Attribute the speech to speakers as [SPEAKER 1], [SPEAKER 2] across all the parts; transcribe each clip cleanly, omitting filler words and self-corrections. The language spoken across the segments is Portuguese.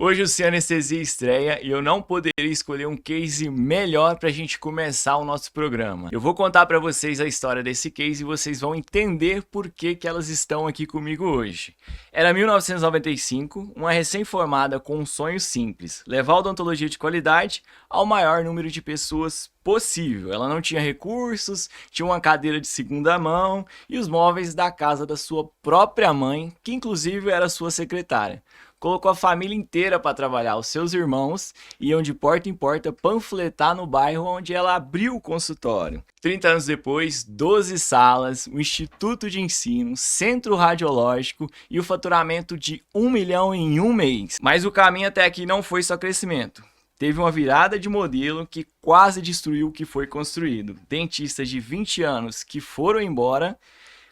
[SPEAKER 1] Hoje o Sem Anestesia estreia e eu não poderia escolher um case melhor pra gente começar o nosso programa. Eu vou contar pra vocês a história desse case e vocês vão entender por que elas estão aqui comigo hoje. Era 1995, uma recém-formada com um sonho simples, levar a odontologia de qualidade ao maior número de pessoas possível. Ela não tinha recursos, tinha uma cadeira de segunda mão e os móveis da casa da sua própria mãe, que inclusive era sua secretária. Colocou a família inteira para trabalhar, os seus irmãos iam de porta em porta panfletar no bairro onde ela abriu o consultório. 30 anos depois, 12 salas, um instituto de ensino, centro radiológico e o faturamento de 1 milhão em um mês. Mas o caminho até aqui não foi só crescimento. Teve uma virada de modelo que quase destruiu o que foi construído. Dentistas de 20 anos que foram embora,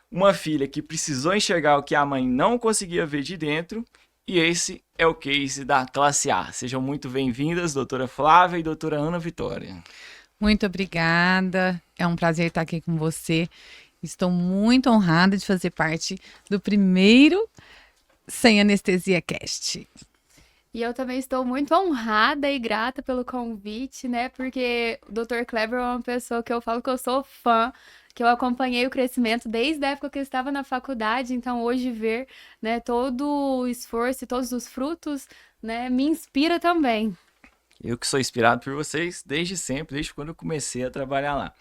[SPEAKER 1] uma filha que precisou enxergar o que a mãe não conseguia ver de dentro. E esse é o case da classe A. Sejam muito bem-vindas, doutora Flávia e doutora Ana Vitória.
[SPEAKER 2] Muito obrigada, é um prazer estar aqui com você. Estou muito honrada de fazer parte do primeiro Sem Anestesia Cast.
[SPEAKER 3] E eu também estou muito honrada e grata pelo convite, né? Porque o Dr. Kleber é uma pessoa que eu falo que eu sou fã, que eu acompanhei o crescimento desde a época que eu estava na faculdade, então hoje ver, né, todo o esforço e todos os frutos, né, me inspira também.
[SPEAKER 1] Eu que sou inspirado por vocês desde sempre, desde quando eu comecei a trabalhar lá.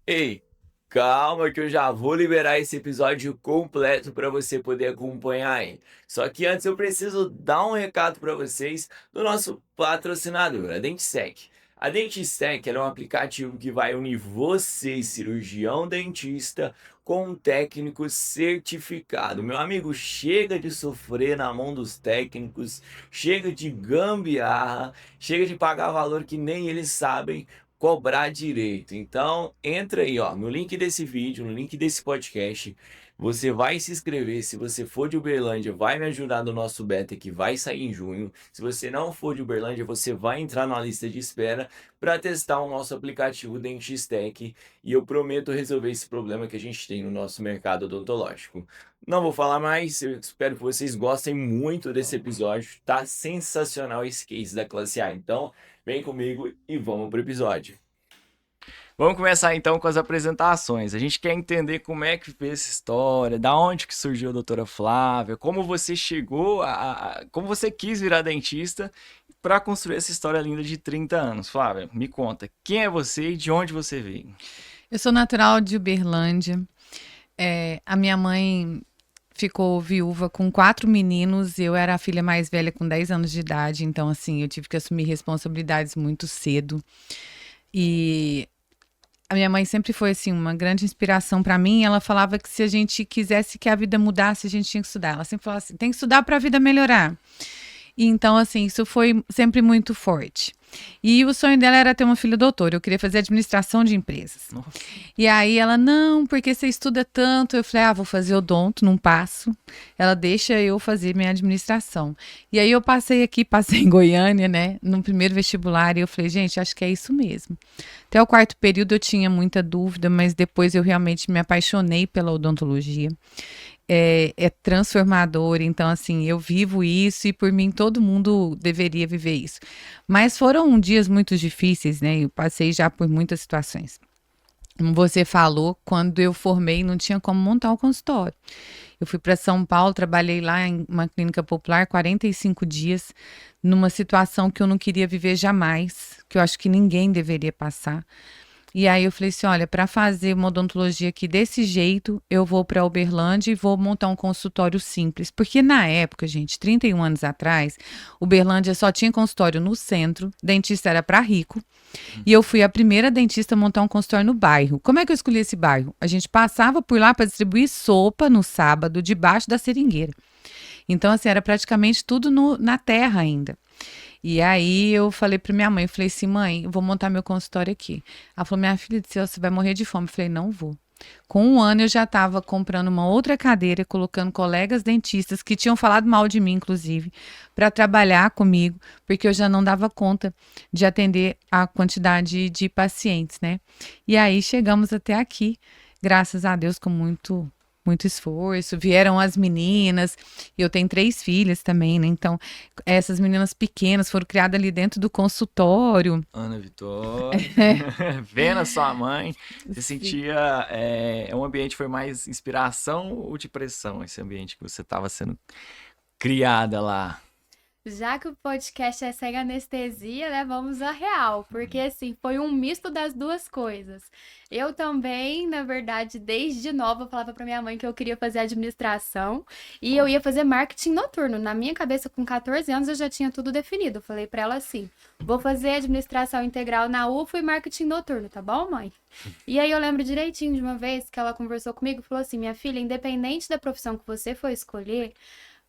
[SPEAKER 1] Ei, calma que eu já vou liberar esse episódio completo para você poder acompanhar aí. Só que antes eu preciso dar um recado para vocês do nosso patrocinador, a Dentisec. A Dentisec é um aplicativo que vai unir você, cirurgião dentista, com um técnico certificado. Meu amigo, chega de sofrer na mão dos técnicos, chega de gambiarra, chega de pagar valor que nem eles sabem cobrar direito. Então, entra aí, ó, no link desse vídeo, no link desse podcast. Você vai se inscrever. Se você for de Uberlândia, vai me ajudar no nosso beta que vai sair em junho. Se você não for de Uberlândia, você vai entrar na lista de espera para testar o nosso aplicativo Dentistec. E eu prometo resolver esse problema que a gente tem no nosso mercado odontológico. Não vou falar mais, eu espero que vocês gostem muito desse episódio. Tá sensacional esse case da classe A. Então, vem comigo e vamos pro episódio. Vamos começar então com as apresentações. A gente quer entender como é que fez essa história, da onde que surgiu a doutora Flávia, como você chegou como você quis virar dentista para construir essa história linda de 30 anos. Flávia, me conta, quem é você e de onde você veio?
[SPEAKER 2] Eu sou natural de Uberlândia. A minha mãe ficou viúva com 4 meninos, eu era a filha mais velha com 10 anos de idade, então assim, eu tive que assumir responsabilidades muito cedo. E a minha mãe sempre foi assim uma grande inspiração para mim. Ela falava que se a gente quisesse que a vida mudasse, a gente tinha que estudar. Ela sempre falava assim, tem que estudar para a vida melhorar. E então, assim, isso foi sempre muito forte. E o sonho dela era ter uma filha doutora. Eu queria fazer administração de empresas.
[SPEAKER 1] Nossa.
[SPEAKER 2] E aí ela, não, porque você estuda tanto. Eu falei, vou fazer odonto, não passo. Ela deixa eu fazer minha administração. E aí eu passei em Goiânia, né, no primeiro vestibular. E eu falei, gente, acho que é isso mesmo. Até o 4º período eu tinha muita dúvida, mas depois eu realmente me apaixonei pela odontologia. É transformador, então assim, eu vivo isso e por mim todo mundo deveria viver isso. Mas foram dias muito difíceis, né? Eu passei já por muitas situações. Como você falou, quando eu formei não tinha como montar o consultório. Eu fui para São Paulo, trabalhei lá em uma clínica popular 45 dias, numa situação que eu não queria viver jamais, que eu acho que ninguém deveria passar. E aí eu falei assim, olha, para fazer uma odontologia aqui desse jeito, eu vou para Uberlândia e vou montar um consultório simples. Porque na época, gente, 31 anos atrás, Uberlândia só tinha consultório no centro, dentista era para rico. E eu fui a primeira dentista a montar um consultório no bairro. Como é que eu escolhi esse bairro? A gente passava por lá para distribuir sopa no sábado, debaixo da seringueira. Então, assim, era praticamente tudo na terra ainda. E aí eu falei para minha mãe, eu falei assim, mãe, eu vou montar meu consultório aqui. Ela falou, minha filha do céu, você vai morrer de fome. Eu falei, não vou. Com 1 ano eu já estava comprando uma outra cadeira, colocando colegas dentistas que tinham falado mal de mim, inclusive, para trabalhar comigo, porque eu já não dava conta de atender a quantidade de pacientes, né? E aí chegamos até aqui, graças a Deus, com muito muito esforço. Vieram as meninas, eu tenho 3 filhas também, né? Então, essas meninas pequenas foram criadas ali dentro do consultório.
[SPEAKER 1] Ana Vitória, vendo a sua mãe, você sentia, um ambiente foi mais inspiração ou de pressão, esse ambiente que você estava sendo criada lá?
[SPEAKER 3] Já que o podcast é sem anestesia, né? Vamos à real. Porque, assim, foi um misto das duas coisas. Eu também, na verdade, desde nova, eu falava pra minha mãe que eu queria fazer administração e eu ia fazer marketing noturno. Na minha cabeça, com 14 anos, eu já tinha tudo definido. Eu falei pra ela assim: vou fazer administração integral na UFO e marketing noturno, tá bom, mãe? E aí eu lembro direitinho de uma vez que ela conversou comigo e falou assim: minha filha, independente da profissão que você for escolher,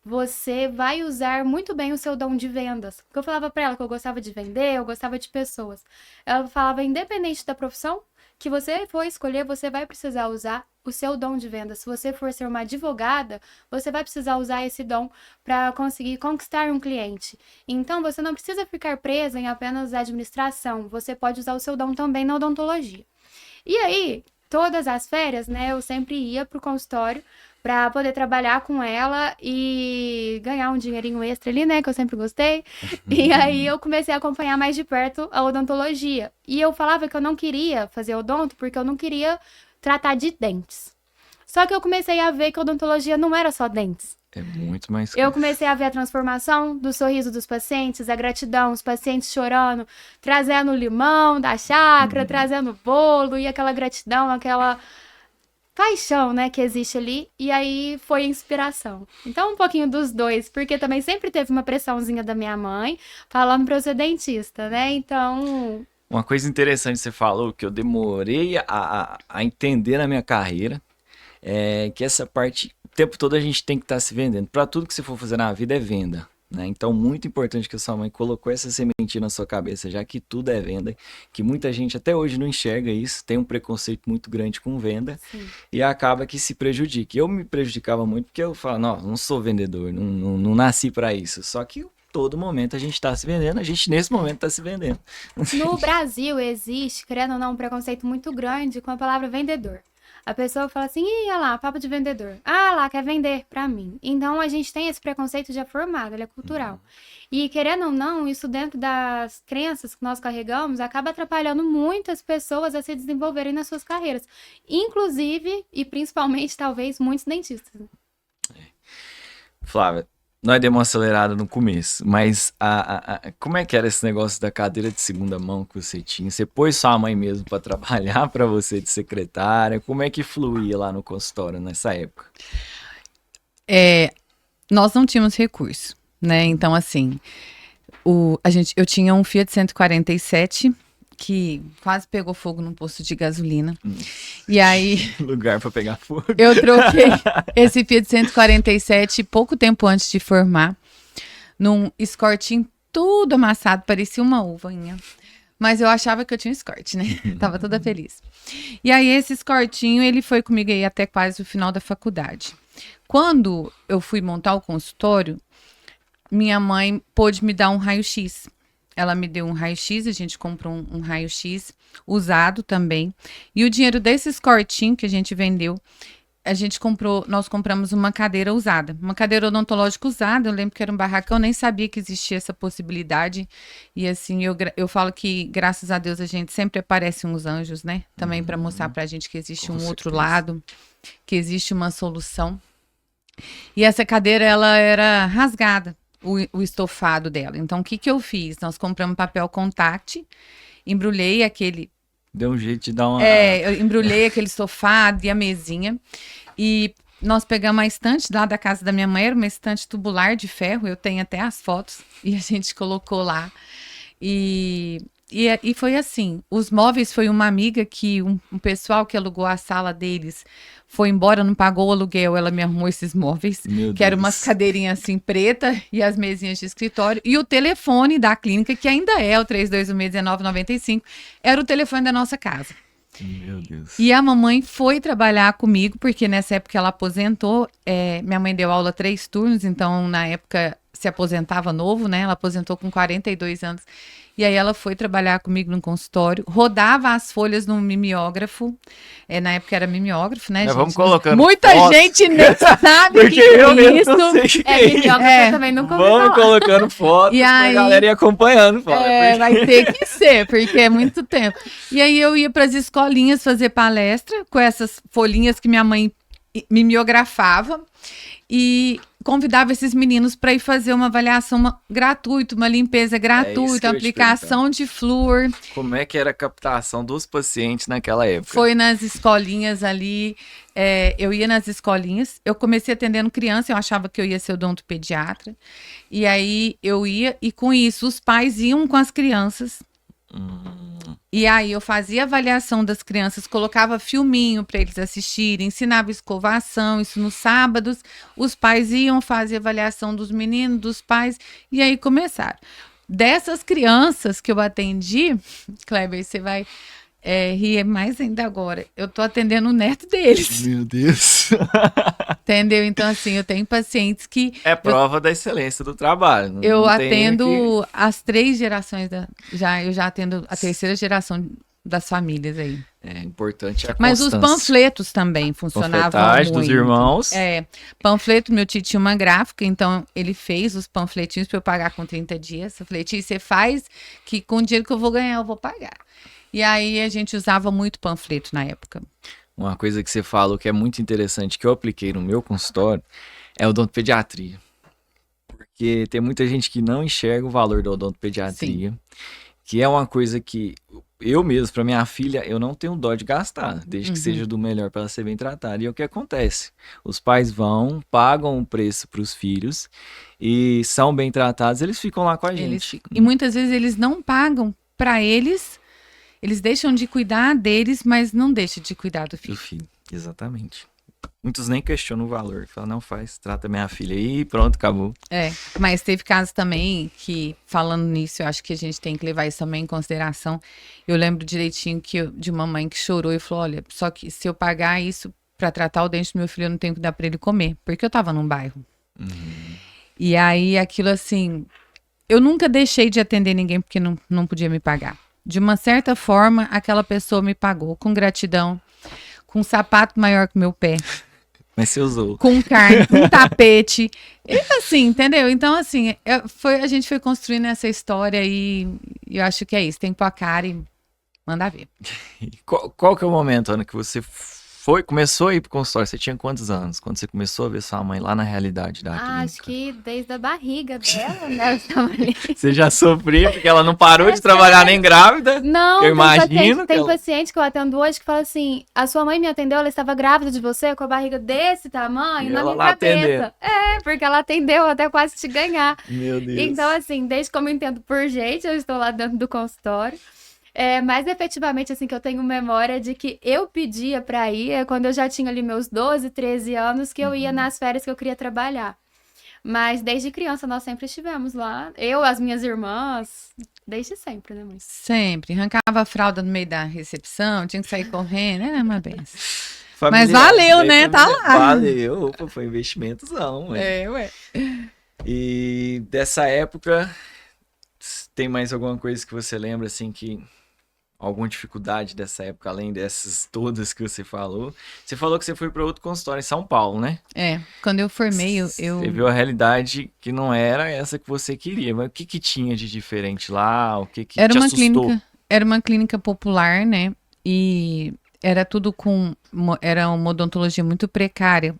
[SPEAKER 3] você vai usar muito bem o seu dom de vendas. Porque eu falava pra ela que eu gostava de vender, eu gostava de pessoas. Ela falava, independente da profissão que você for escolher, você vai precisar usar o seu dom de venda. Se você for ser uma advogada, você vai precisar usar esse dom para conseguir conquistar um cliente. Então, você não precisa ficar presa em apenas administração. Você pode usar o seu dom também na odontologia. E aí, todas as férias, né, eu sempre ia pro consultório para poder trabalhar com ela e ganhar um dinheirinho extra ali, né, que eu sempre gostei. E aí eu comecei a acompanhar mais de perto a odontologia. E eu falava que eu não queria fazer odonto porque eu não queria tratar de dentes. Só que eu comecei a ver que a odontologia não era só dentes.
[SPEAKER 1] É muito mais
[SPEAKER 3] Eu comecei a ver a transformação do sorriso dos pacientes, a gratidão, os pacientes chorando, trazendo limão da chácara, trazendo bolo e aquela gratidão, aquela paixão, né, que existe ali, e aí foi inspiração. Então, um pouquinho dos dois, porque também sempre teve uma pressãozinha da minha mãe falando pra eu ser dentista, né, então...
[SPEAKER 1] Uma coisa interessante que você falou, que eu demorei a entender na minha carreira, é que essa parte, o tempo todo a gente tem que estar se vendendo. Para tudo que você for fazer na vida é venda, né? Então, muito importante que a sua mãe colocou essa sementinha na sua cabeça, já que tudo é venda, que muita gente até hoje não enxerga isso, tem um preconceito muito grande com venda.
[SPEAKER 3] Sim.
[SPEAKER 1] E acaba que se prejudica. Eu me prejudicava muito porque eu falo, não sou vendedor, não nasci para isso. Só que todo momento a gente está se vendendo, a gente nesse momento está se vendendo.
[SPEAKER 3] No Brasil existe, querendo ou não, um preconceito muito grande com a palavra vendedor. A pessoa fala assim, ih, olha lá, papo de vendedor. Ah, lá, quer vender pra mim. Então, a gente tem esse preconceito já formado, ele é cultural. E, querendo ou não, isso dentro das crenças que nós carregamos, acaba atrapalhando muitas pessoas a se desenvolverem nas suas carreiras. Inclusive, e principalmente, talvez, muitos dentistas.
[SPEAKER 1] Flávia, nós demos uma acelerada no começo, mas como é que era esse negócio da cadeira de segunda mão que você tinha? Você pôs sua mãe mesmo para trabalhar para você de secretária? Como é que fluía lá no consultório nessa época?
[SPEAKER 2] Nós não tínhamos recurso, né? Então, assim, eu tinha um Fiat 147 que quase pegou fogo num posto de gasolina. E aí...
[SPEAKER 1] Lugar para pegar fogo.
[SPEAKER 2] Eu troquei esse Fiat 147 pouco tempo antes de formar, num escortinho tudo amassado, parecia uma uvinha. Mas eu achava que eu tinha um escorte, né? Tava toda feliz. E aí esse escortinho, ele foi comigo aí até quase o final da faculdade. Quando eu fui montar o consultório, minha mãe pôde me dar um raio-x. Ela me deu um raio-x, a gente comprou um raio-x usado também. E o dinheiro desse escortinho que a gente vendeu, nós compramos uma cadeira usada. Uma cadeira odontológica usada, eu lembro que era um barracão, eu nem sabia que existia essa possibilidade. E assim, eu falo que, graças a Deus, a gente sempre aparece uns anjos, né? Também para mostrar pra gente que existe outro lado, que existe uma solução. E essa cadeira, ela era rasgada. O estofado dela. Então, o que eu fiz? Nós compramos papel contact, embrulhei aquele...
[SPEAKER 1] Deu um jeito de dar uma...
[SPEAKER 2] eu embrulhei aquele estofado e a mesinha. E nós pegamos a estante lá da casa da minha mãe, era uma estante tubular de ferro, eu tenho até as fotos, e a gente colocou lá. E foi assim, os móveis foi uma amiga que, um pessoal que alugou a sala deles, foi embora, não pagou o aluguel, ela me arrumou esses móveis, que eram umas cadeirinhas assim preta e as mesinhas de escritório, e o telefone da clínica, que ainda é o 3216-1995, era o telefone da nossa casa.
[SPEAKER 1] Meu Deus.
[SPEAKER 2] E a mamãe foi trabalhar comigo, porque nessa época ela aposentou, minha mãe deu aula 3 turnos, então na época se aposentava novo, né? Ela aposentou com 42 anos. E aí ela foi trabalhar comigo no consultório, rodava as folhas no mimeógrafo. Na época era mimeógrafo, né,
[SPEAKER 1] Nós
[SPEAKER 2] gente?
[SPEAKER 1] vamos colocando
[SPEAKER 2] Muita
[SPEAKER 1] fotos.
[SPEAKER 2] gente nem sabe
[SPEAKER 1] Porque
[SPEAKER 2] que é
[SPEAKER 1] eu mesmo
[SPEAKER 2] isso.
[SPEAKER 1] não sei o que é isso.
[SPEAKER 3] Mimeógrafo eu também nunca ouvi
[SPEAKER 1] Vamos
[SPEAKER 3] falar.
[SPEAKER 1] colocando fotos
[SPEAKER 2] E
[SPEAKER 1] pra
[SPEAKER 2] aí-
[SPEAKER 1] galera ir acompanhando. Fala, porque-
[SPEAKER 2] Vai ter que ser, porque é muito tempo. E aí eu ia para as escolinhas fazer palestra com essas folhinhas que minha mãe mimeografava e convidava esses meninos para ir fazer uma avaliação gratuita, uma limpeza
[SPEAKER 1] que
[SPEAKER 2] gratuita,
[SPEAKER 1] eu ia te
[SPEAKER 2] aplicação de flúor.
[SPEAKER 1] Como é que era a captação dos pacientes naquela época?
[SPEAKER 2] Foi nas escolinhas ali. Eu ia nas escolinhas. Eu comecei atendendo criança, eu achava que eu ia ser odontopediatra. E aí eu ia, e com isso os pais iam com as crianças. E aí eu fazia avaliação das crianças, colocava filminho para eles assistirem, ensinava escovação, isso nos sábados. Os pais iam fazer avaliação dos meninos, dos pais, e aí começaram. Dessas crianças que eu atendi, Kleber, você vai rir mais ainda agora. Eu tô atendendo o neto deles,
[SPEAKER 1] Meu Deus.
[SPEAKER 2] entendeu? Então, assim, eu tenho pacientes que
[SPEAKER 1] É prova da excelência do trabalho. Não-
[SPEAKER 2] eu
[SPEAKER 1] não tem
[SPEAKER 2] atendo as 3 gerações eu já atendo a 3ª geração das famílias aí.
[SPEAKER 1] É importante a
[SPEAKER 2] Mas os
[SPEAKER 1] constância.
[SPEAKER 2] panfletos também funcionavam
[SPEAKER 1] Panfletagem
[SPEAKER 2] muito.
[SPEAKER 1] dos irmãos.
[SPEAKER 2] Panfleto, meu tio tinha uma gráfica, então ele fez os panfletinhos para eu pagar com 30 dias. Eu falei, tio, você faz que com o dinheiro que eu vou ganhar eu vou pagar. E aí a gente usava muito panfleto na época.
[SPEAKER 1] Uma coisa que você falou que é muito interessante, que eu apliquei no meu consultório, é a odontopediatria. Porque tem muita gente que não enxerga o valor da odontopediatria, que é uma coisa que eu mesmo, para minha filha, eu não tenho dó de gastar, desde que seja do melhor para ela ser bem tratada. E é o que acontece. Os pais vão, pagam o preço para os filhos e são bem tratados, eles ficam lá com a gente.
[SPEAKER 2] E muitas vezes eles não pagam para eles deixam de cuidar deles, mas não deixam de cuidar do
[SPEAKER 1] Do
[SPEAKER 2] filho.
[SPEAKER 1] filho, exatamente. Muitos nem questionam o valor, falam, não faz, trata minha filha aí, pronto, acabou.
[SPEAKER 2] Mas teve casos também que, falando nisso, eu acho que a gente tem que levar isso também em consideração. Eu lembro direitinho de uma mãe que chorou e falou, olha, só que se eu pagar isso para tratar o dente do meu filho, eu não tenho que dar para ele comer, porque eu tava num bairro. E aí, aquilo assim, eu nunca deixei de atender ninguém porque não podia me pagar. De uma certa forma, aquela pessoa me pagou com gratidão, com um sapato maior que o meu pé,
[SPEAKER 1] Mas você usou.
[SPEAKER 2] com carne, com tapete. E assim, entendeu? Então, assim, a gente foi construindo essa história e eu acho que é isso. Tem que pôr a cara e mandar ver.
[SPEAKER 1] Qual que é o momento, Ana, que você começou a ir pro consultório? Você tinha quantos anos? Quando você começou a ver sua mãe lá na realidade da clínica?
[SPEAKER 3] Acho que desde a barriga dela, né? Eu estava ali.
[SPEAKER 1] Você já sofria porque ela não parou de trabalhar nem grávida?
[SPEAKER 3] Não,
[SPEAKER 1] Eu
[SPEAKER 3] tem
[SPEAKER 1] imagino
[SPEAKER 3] tem
[SPEAKER 1] que ela-
[SPEAKER 3] paciente que eu atendo hoje que fala assim: a sua mãe me atendeu, ela estava grávida de você, com a barriga desse tamanho,
[SPEAKER 1] E
[SPEAKER 3] na
[SPEAKER 1] ela
[SPEAKER 3] minha
[SPEAKER 1] lá
[SPEAKER 3] cabeça.
[SPEAKER 1] atendendo.
[SPEAKER 3] Porque ela atendeu até quase te ganhar.
[SPEAKER 1] Meu Deus.
[SPEAKER 3] Então, assim, desde que eu me entendo por gente, eu estou lá dentro do consultório. Mas efetivamente, assim, que eu tenho memória de que eu pedia pra ir quando eu já tinha ali meus 12, 13 anos, que eu ia nas férias que eu queria trabalhar. Mas desde criança nós sempre estivemos lá. Eu, as minhas irmãs, desde sempre, né, mãe?
[SPEAKER 2] Sempre. Arrancava a fralda no meio da recepção, tinha que sair correndo, era uma benção.
[SPEAKER 1] Familiar,
[SPEAKER 2] Mas valeu,
[SPEAKER 1] bem
[SPEAKER 2] né? Tá
[SPEAKER 1] familiar.
[SPEAKER 2] lá.
[SPEAKER 1] Valeu, opa, foi um investimentozão. Ué.
[SPEAKER 2] Ué.
[SPEAKER 1] E dessa época, tem mais alguma coisa que você lembra, assim, que... Alguma dificuldade dessa época, além dessas todas que você falou? Você falou que você foi para outro consultório em São Paulo, né?
[SPEAKER 2] Quando eu formei, eu...
[SPEAKER 1] Você viu a realidade que não era essa que você queria. Mas o que que tinha de diferente lá? O que que
[SPEAKER 2] Era
[SPEAKER 1] te
[SPEAKER 2] uma
[SPEAKER 1] assustou?
[SPEAKER 2] era uma clínica popular, né? E era tudo era uma odontologia muito precária,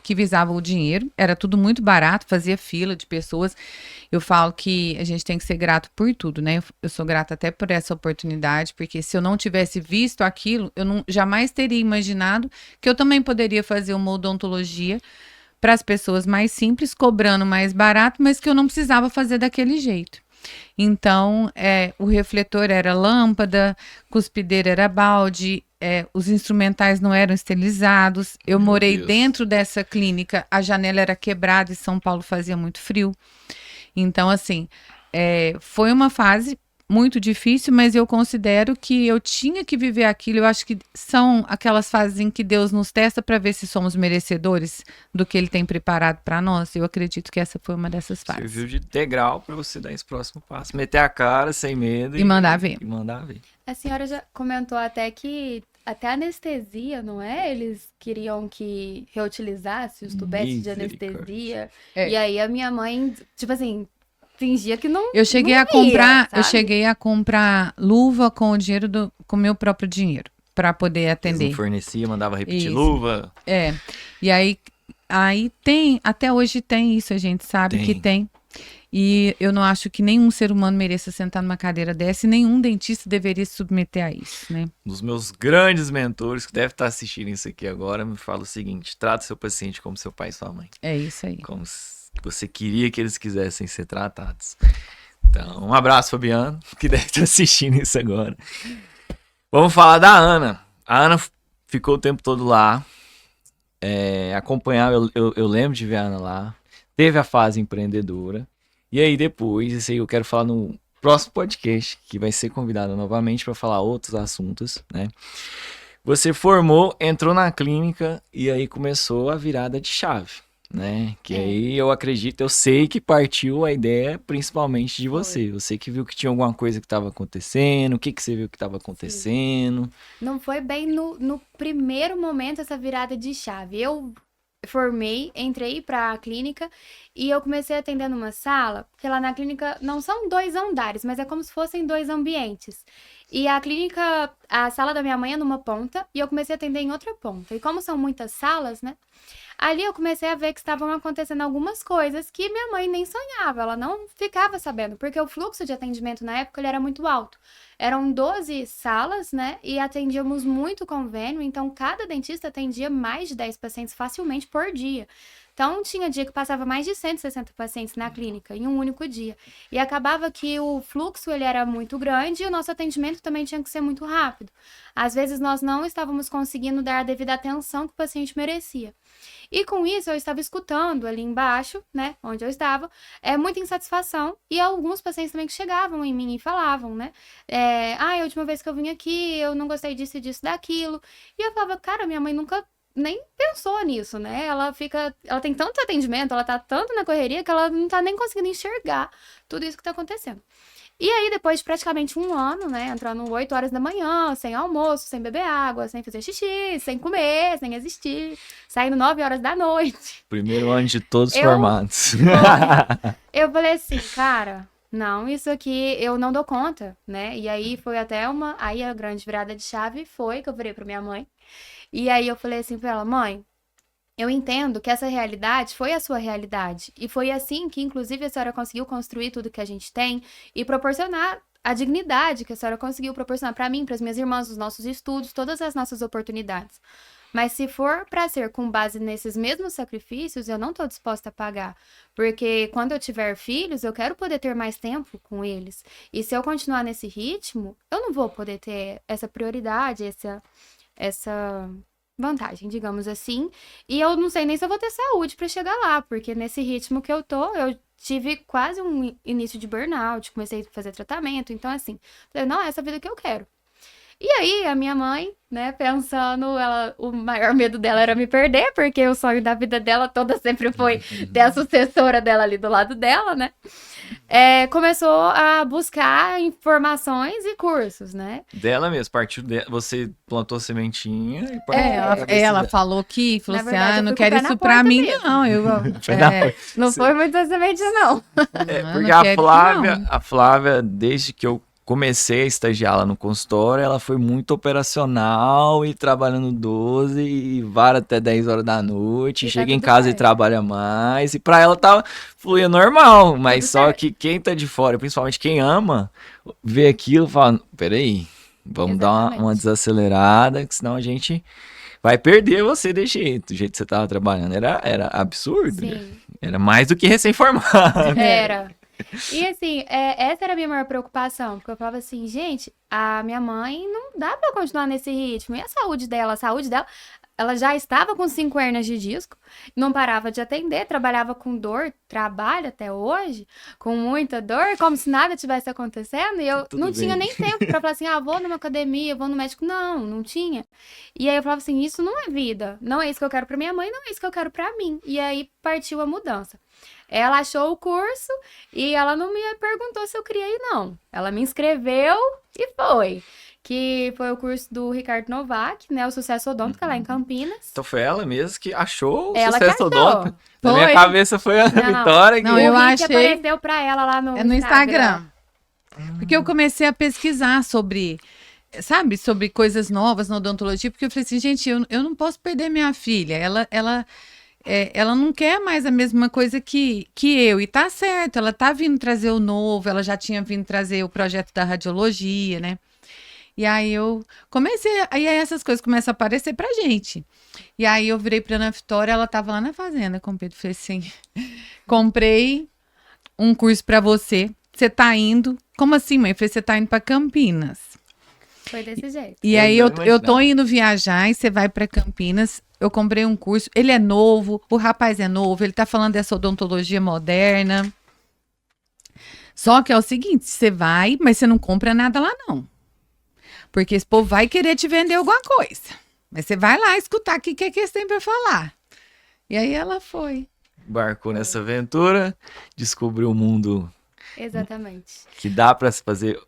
[SPEAKER 2] que visava o dinheiro. Era tudo muito barato, fazia fila de pessoas. Eu falo que a gente tem que ser grato por tudo, né? Eu sou grata até por essa oportunidade, porque se eu não tivesse visto aquilo, eu jamais teria imaginado que eu também poderia fazer uma odontologia para as pessoas mais simples, cobrando mais barato, mas que eu não precisava fazer daquele jeito. Então, o refletor era lâmpada, cuspideira era balde, os instrumentais não eram esterilizados. Eu
[SPEAKER 1] Meu
[SPEAKER 2] morei
[SPEAKER 1] Deus.
[SPEAKER 2] dentro dessa clínica, a janela era quebrada e São Paulo fazia muito frio. Então, assim, foi uma fase muito difícil, mas eu considero que eu tinha que viver aquilo. Eu acho que são aquelas fases em que Deus nos testa para ver se somos merecedores do que Ele tem preparado para nós. Eu acredito que essa foi uma dessas fases.
[SPEAKER 1] Serviu de degrau para você dar esse próximo passo. Meter a cara sem medo
[SPEAKER 2] E mandar ver.
[SPEAKER 1] E mandar ver.
[SPEAKER 3] A senhora já comentou até que até anestesia, não é? Eles queriam que reutilizasse os tubetes de anestesia.
[SPEAKER 2] É.
[SPEAKER 3] E aí a minha mãe, tipo assim, fingia que não.
[SPEAKER 2] Eu cheguei
[SPEAKER 3] não
[SPEAKER 2] a comprar,
[SPEAKER 3] ia,
[SPEAKER 2] eu
[SPEAKER 3] sabe?
[SPEAKER 2] cheguei a comprar luva com o dinheiro com meu próprio dinheiro para poder
[SPEAKER 1] Eles
[SPEAKER 2] atender.
[SPEAKER 1] não fornecia, mandava repetir
[SPEAKER 2] Isso.
[SPEAKER 1] luva.
[SPEAKER 2] É. E aí tem, até hoje tem isso, a gente sabe que tem. E eu não acho que nenhum ser humano mereça sentar numa cadeira dessa e nenhum dentista deveria se submeter a isso, né?
[SPEAKER 1] Um dos meus grandes mentores, que deve estar assistindo isso aqui agora, me fala o seguinte: trata seu paciente como seu pai e sua mãe.
[SPEAKER 2] É isso aí.
[SPEAKER 1] Como se você queria que eles quisessem ser tratados. Então, um abraço, Fabiano, que deve estar assistindo isso agora. Vamos falar da Ana. A Ana ficou o tempo todo lá. Acompanhava, eu lembro de ver a Ana lá. Teve a fase empreendedora. E aí depois, isso aí eu quero falar no próximo podcast, que vai ser convidada novamente para falar outros assuntos, né? Você formou, entrou na clínica e aí começou a virada de chave, né? Que aí eu acredito, eu sei que partiu a ideia principalmente de você. Você que viu que tinha alguma coisa que estava acontecendo, o que você viu que estava acontecendo.
[SPEAKER 3] Não foi bem no primeiro momento essa virada de chave. Eu formei, entrei para a clínica e eu comecei a atender numa sala, porque lá na clínica não são 2 andares, mas é como se fossem 2 ambientes. E a clínica, a sala da minha mãe é numa ponta e eu comecei a atender em outra ponta. E como são muitas salas, né? Ali eu comecei a ver que estavam acontecendo algumas coisas que minha mãe nem sonhava, ela não ficava sabendo, porque o fluxo de atendimento na época ele era muito alto. Eram 12 salas, né? E atendíamos muito convênio, então cada dentista atendia mais de 10 pacientes facilmente por dia. Então, tinha dia que passava mais de 160 pacientes na clínica em um único dia. E acabava que o fluxo ele era muito grande e o nosso atendimento também tinha que ser muito rápido. Às vezes, nós não estávamos conseguindo dar a devida atenção que o paciente merecia. E com isso, eu estava escutando ali embaixo, né, onde eu estava, muita insatisfação. E alguns pacientes também que chegavam em mim e falavam, né, a última vez que eu vim aqui, eu não gostei disso e disso, daquilo. E eu falava, cara, minha mãe nunca nem pensou nisso, né? Ela tem tanto atendimento, ela tá tanto na correria que ela não tá nem conseguindo enxergar tudo isso que tá acontecendo. E aí, depois de praticamente um ano, né, entrando 8 horas da manhã, sem almoço, sem beber água, sem fazer xixi, sem comer, sem existir, saindo 9 horas da noite.
[SPEAKER 1] Primeiro ano de todos formados.
[SPEAKER 3] Eu falei assim, cara, não, isso aqui eu não dou conta, né? E aí foi até aí a grande virada de chave foi que eu virei pra minha mãe. E aí eu falei assim pra ela, mãe, eu entendo que essa realidade foi a sua realidade. E foi assim que, inclusive, a senhora conseguiu construir tudo que a gente tem e proporcionar a dignidade que a senhora conseguiu proporcionar para mim, para as minhas irmãs, os nossos estudos, todas as nossas oportunidades. Mas se for para ser com base nesses mesmos sacrifícios, eu não estou disposta a pagar. Porque quando eu tiver filhos, eu quero poder ter mais tempo com eles. E se eu continuar nesse ritmo, eu não vou poder ter essa prioridade, essa vantagem, digamos assim. E eu não sei nem se eu vou ter saúde para chegar lá, porque nesse ritmo que eu tive quase um início de burnout, comecei a fazer tratamento, então assim, falei, não, é essa vida que eu quero. E aí, a minha mãe, né, pensando, o maior medo dela era me perder, porque o sonho da vida dela toda sempre foi ter a sucessora dela ali do lado dela, né? Começou a buscar informações e cursos, né?
[SPEAKER 1] Dela mesmo, partiu dela, você plantou sementinha e
[SPEAKER 2] ela falou
[SPEAKER 3] Na
[SPEAKER 2] assim,
[SPEAKER 3] verdade, eu
[SPEAKER 2] não
[SPEAKER 3] fui
[SPEAKER 2] quero
[SPEAKER 3] com o pé
[SPEAKER 2] isso
[SPEAKER 3] na
[SPEAKER 2] pra
[SPEAKER 3] porta
[SPEAKER 2] mim,
[SPEAKER 3] mesmo.
[SPEAKER 2] não.
[SPEAKER 3] Não foi muito semente, não.
[SPEAKER 1] Porque
[SPEAKER 2] não quero
[SPEAKER 1] a Flávia, desde que eu comecei a estagiar lá no consultório, ela foi muito operacional e trabalhando 12 e vara até 10 horas da noite,
[SPEAKER 3] E
[SPEAKER 1] chega
[SPEAKER 3] tá
[SPEAKER 1] em
[SPEAKER 3] tudo
[SPEAKER 1] casa e
[SPEAKER 3] certo.
[SPEAKER 1] trabalha mais, e pra ela fluía normal, mas
[SPEAKER 3] Tudo
[SPEAKER 1] só
[SPEAKER 3] certo.
[SPEAKER 1] que quem tá de fora, principalmente quem ama, vê aquilo e fala, peraí, vamos dar uma
[SPEAKER 3] Exatamente.
[SPEAKER 1] desacelerada, que senão a gente vai perder você desse jeito, do jeito que você tava trabalhando, era absurdo,
[SPEAKER 3] Sim.
[SPEAKER 1] era mais do que recém-formado.
[SPEAKER 3] Era. E assim, essa era a minha maior preocupação, porque eu falava assim, gente, a minha mãe não dá pra continuar nesse ritmo. E a saúde dela? A saúde dela, ela já estava com 5 hérnias de disco, não parava de atender, trabalhava com dor, trabalha até hoje, com muita dor, como se nada tivesse acontecendo, e eu
[SPEAKER 1] Tudo
[SPEAKER 3] não
[SPEAKER 1] bem.
[SPEAKER 3] tinha nem tempo pra falar assim, vou numa academia, vou no médico. Não tinha. E aí eu falava assim, isso não é vida, não é isso que eu quero pra minha mãe, não é isso que eu quero pra mim. E aí partiu a mudança. Ela achou o curso e ela não me perguntou se eu queria ir, não. Ela me inscreveu e foi. Que foi o curso do Ricardo Novak, né? O Sucesso Odonto, que é lá em Campinas.
[SPEAKER 1] Então foi ela mesmo que achou o
[SPEAKER 3] Ela que
[SPEAKER 1] sucesso
[SPEAKER 3] achou.
[SPEAKER 1] odonto. Na minha
[SPEAKER 2] Foi.
[SPEAKER 1] cabeça foi a
[SPEAKER 3] Não.
[SPEAKER 1] Vitória.
[SPEAKER 2] Não,
[SPEAKER 1] que...
[SPEAKER 2] eu
[SPEAKER 3] O Rick
[SPEAKER 2] achei-
[SPEAKER 3] apareceu pra ela lá no
[SPEAKER 2] É no Instagram. Porque eu comecei a pesquisar sobre, sabe, sobre coisas novas na odontologia, porque eu falei assim, gente, eu não posso perder minha filha. Ela não quer mais a mesma coisa que eu. E tá certo, ela tá vindo trazer o novo, ela já tinha vindo trazer o projeto da radiologia, né? E aí eu comecei, aí essas coisas começam a aparecer pra gente. E aí eu virei pra Ana Vitória, ela tava lá na fazenda com o Pedro, falei assim, comprei um curso pra você, você tá indo. Como assim, mãe? Eu falei, você tá indo pra Campinas.
[SPEAKER 3] Foi desse jeito.
[SPEAKER 2] E
[SPEAKER 1] Eu
[SPEAKER 2] aí
[SPEAKER 1] não
[SPEAKER 2] eu tô
[SPEAKER 1] imaginava.
[SPEAKER 2] indo viajar e você vai pra Campinas. Eu comprei um curso, ele é novo, o rapaz é novo, ele tá falando dessa odontologia moderna. Só que é o seguinte, você vai, mas você não compra nada lá não. Porque esse povo vai querer te vender alguma coisa. Mas você vai lá escutar o que eles têm pra falar. E aí ela foi.
[SPEAKER 1] Embarcou nessa aventura, descobriu um mundo
[SPEAKER 3] Exatamente.
[SPEAKER 1] que dá pra se fazer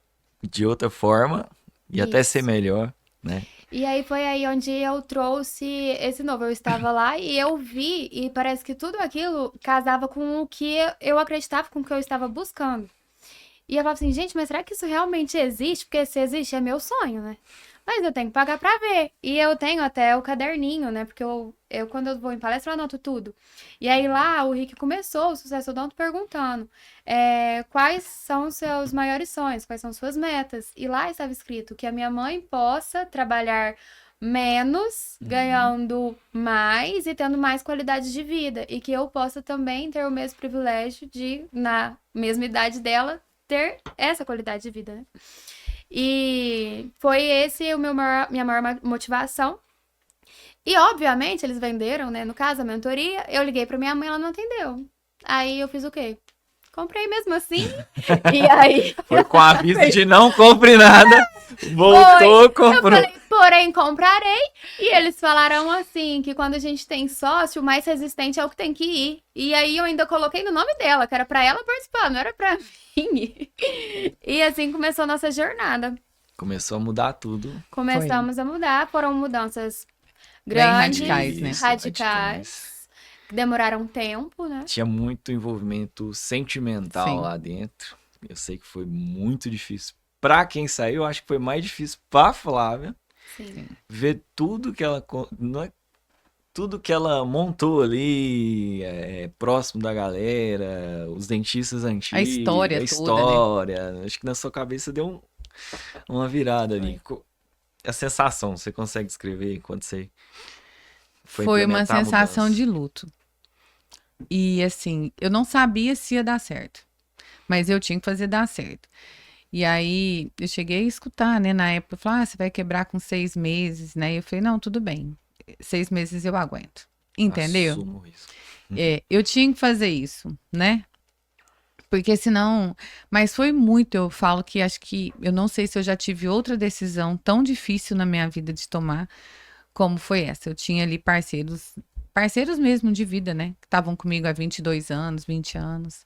[SPEAKER 1] de outra forma e até
[SPEAKER 3] Isso.
[SPEAKER 1] ser melhor, né?
[SPEAKER 3] E aí foi aí onde eu trouxe esse novo. Eu estava lá e eu vi, e parece que tudo aquilo casava com o que eu acreditava, com o que eu estava buscando. E eu falava assim, gente, mas será que isso realmente existe? Porque se existe, é meu sonho, né? Mas eu tenho que pagar pra ver. E eu tenho até o caderninho, né? Porque eu quando eu vou em palestra, eu anoto tudo. E aí lá, o Rick começou o Sucesso Odonto perguntando quais são os seus maiores sonhos, quais são suas metas. E lá estava escrito que a minha mãe possa trabalhar menos, ganhando mais e tendo mais qualidade de vida. E que eu possa também ter o mesmo privilégio de, na mesma idade dela, ter essa qualidade de vida, né? E foi esse minha maior motivação. E, obviamente, eles venderam, né? No caso, a mentoria. Eu liguei pra minha mãe, ela não atendeu. Aí eu fiz o quê? Comprei mesmo assim. E aí...
[SPEAKER 1] Foi com aviso de não compre nada, voltou,
[SPEAKER 3] Eu
[SPEAKER 1] comprou.
[SPEAKER 3] falei, porém, comprarei. E eles falaram assim, que quando a gente tem sócio, o mais resistente é o que tem que ir. E aí eu ainda coloquei no nome dela, que era pra ela participar, não era pra mim. E assim começou a nossa jornada.
[SPEAKER 1] Começou a mudar tudo.
[SPEAKER 3] Começamos a mudar, foram mudanças
[SPEAKER 2] Bem
[SPEAKER 3] grandes,
[SPEAKER 2] radicais, né?
[SPEAKER 1] Isso,
[SPEAKER 3] radicais. Demoraram tempo, né?
[SPEAKER 1] Tinha muito envolvimento sentimental
[SPEAKER 2] Sim.
[SPEAKER 1] lá dentro. Eu sei que foi muito difícil. Pra quem saiu, eu acho que foi mais difícil pra Flávia
[SPEAKER 3] Sim.
[SPEAKER 1] ver tudo que ela tudo que ela montou ali, próximo da galera, os dentistas antigos,
[SPEAKER 2] história
[SPEAKER 1] a
[SPEAKER 2] toda, né?
[SPEAKER 1] história. Acho que na sua cabeça deu uma virada ali. A sensação, você consegue descrever quando você foi
[SPEAKER 2] Foi uma
[SPEAKER 1] implementar a
[SPEAKER 2] sensação
[SPEAKER 1] mudança?
[SPEAKER 2] de luto. E assim, eu não sabia se ia dar certo. Mas eu tinha que fazer dar certo. E aí, eu cheguei a escutar, né? Na época, eu falei, você vai quebrar com 6 meses, né? E eu falei, não, tudo bem. 6 meses eu aguento. Entendeu?
[SPEAKER 1] Assumo o risco.
[SPEAKER 2] Eu tinha que fazer isso, né? Porque senão... Mas foi muito, eu falo que acho que... Eu não sei se eu já tive outra decisão tão difícil na minha vida de tomar como foi essa. Eu tinha ali parceiros mesmo de vida, né? Que estavam comigo há 22 anos, 20 anos.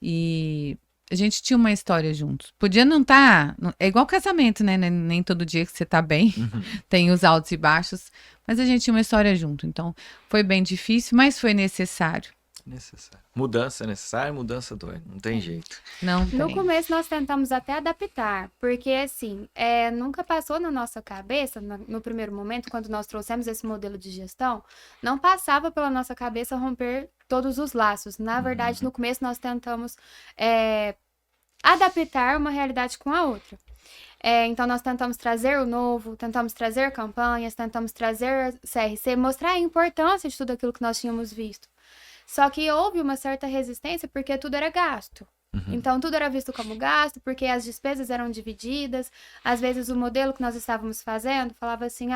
[SPEAKER 2] E a gente tinha uma história juntos. Podia não estar... É igual casamento, né? Nem todo dia que você tá bem. Tem os altos e baixos. Mas a gente tinha uma história junto. Então, foi bem difícil, mas foi necessário.
[SPEAKER 1] Necessário. Mudança é necessária, mudança dói. Não tem jeito.
[SPEAKER 2] Não
[SPEAKER 3] No
[SPEAKER 2] tem.
[SPEAKER 3] começo nós tentamos até adaptar, porque assim, nunca passou na nossa cabeça, no primeiro momento, quando nós trouxemos esse modelo de gestão, não passava pela nossa cabeça romper todos os laços. Na verdade, no começo nós tentamos adaptar uma realidade com a outra. Então, nós tentamos trazer o novo, tentamos trazer campanhas, tentamos trazer CRC, mostrar a importância de tudo aquilo que nós tínhamos visto. Só que houve uma certa resistência porque tudo era gasto. Então, tudo era visto como gasto, porque as despesas eram divididas. Às vezes, o modelo que nós estávamos fazendo falava assim,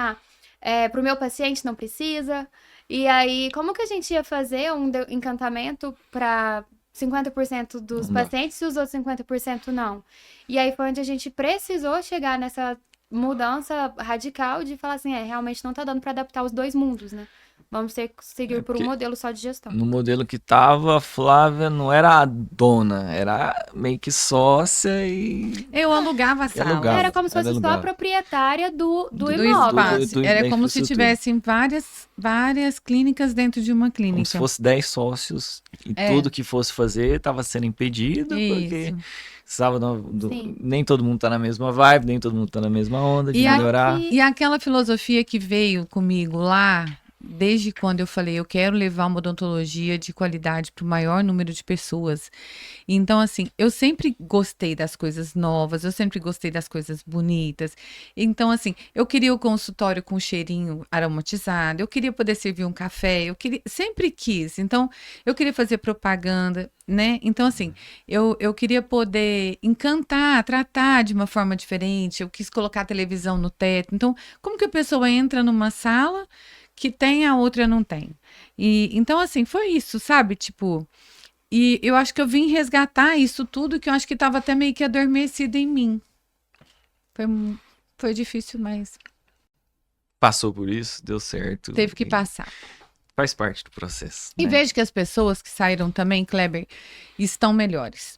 [SPEAKER 3] Pro meu paciente não precisa. E aí, como que a gente ia fazer um encantamento para 50% dos
[SPEAKER 1] Não dá.
[SPEAKER 3] pacientes e os outros 50% não? E aí foi onde a gente precisou chegar nessa mudança radical de falar assim, realmente não tá dando para adaptar os dois mundos, né? Vamos ter que seguir por um
[SPEAKER 1] porque
[SPEAKER 3] modelo só de gestão.
[SPEAKER 1] no modelo que tava, a Flávia não era a dona, era meio que sócia e
[SPEAKER 2] Eu alugava a sala.
[SPEAKER 1] alugava.
[SPEAKER 3] Era como se
[SPEAKER 1] ela
[SPEAKER 3] fosse só a
[SPEAKER 1] alugava.
[SPEAKER 3] proprietária do
[SPEAKER 2] Do
[SPEAKER 3] imóvel.
[SPEAKER 2] espaço.
[SPEAKER 1] da
[SPEAKER 2] Era como se
[SPEAKER 1] infraestrutura.
[SPEAKER 2] tivessem várias clínicas dentro de uma
[SPEAKER 1] Como se
[SPEAKER 2] clínica.
[SPEAKER 1] fosse 10 sócios e
[SPEAKER 2] É.
[SPEAKER 1] tudo que fosse fazer estava sendo impedido, porque
[SPEAKER 2] Isso.
[SPEAKER 3] Sim.
[SPEAKER 1] nem todo mundo tá na mesma vibe, nem todo mundo tá na mesma onda de
[SPEAKER 2] E a-
[SPEAKER 1] melhorar.
[SPEAKER 2] E aquela filosofia que veio comigo lá, desde quando eu falei, eu quero levar uma odontologia de qualidade para o maior número de pessoas. Então, assim, eu sempre gostei das coisas novas, eu sempre gostei das coisas bonitas. Então, assim, eu queria o consultório com cheirinho aromatizado, eu queria poder servir um café, sempre quis. Então, eu queria fazer propaganda, né? Então, assim, eu queria poder encantar, tratar de uma forma diferente, eu quis colocar a televisão no teto. Então, como que a pessoa entra numa sala que tem, a outra não tem? E então, assim, foi isso, sabe? Tipo, e eu acho que eu vim resgatar isso tudo que eu acho que estava até meio que adormecido em mim. Foi difícil, mas
[SPEAKER 1] Passou por isso, deu certo.
[SPEAKER 2] teve que
[SPEAKER 1] e
[SPEAKER 2] passar.
[SPEAKER 1] Faz parte do processo.
[SPEAKER 2] E
[SPEAKER 1] né?
[SPEAKER 2] vejo que as pessoas que saíram também, Kleber, estão melhores.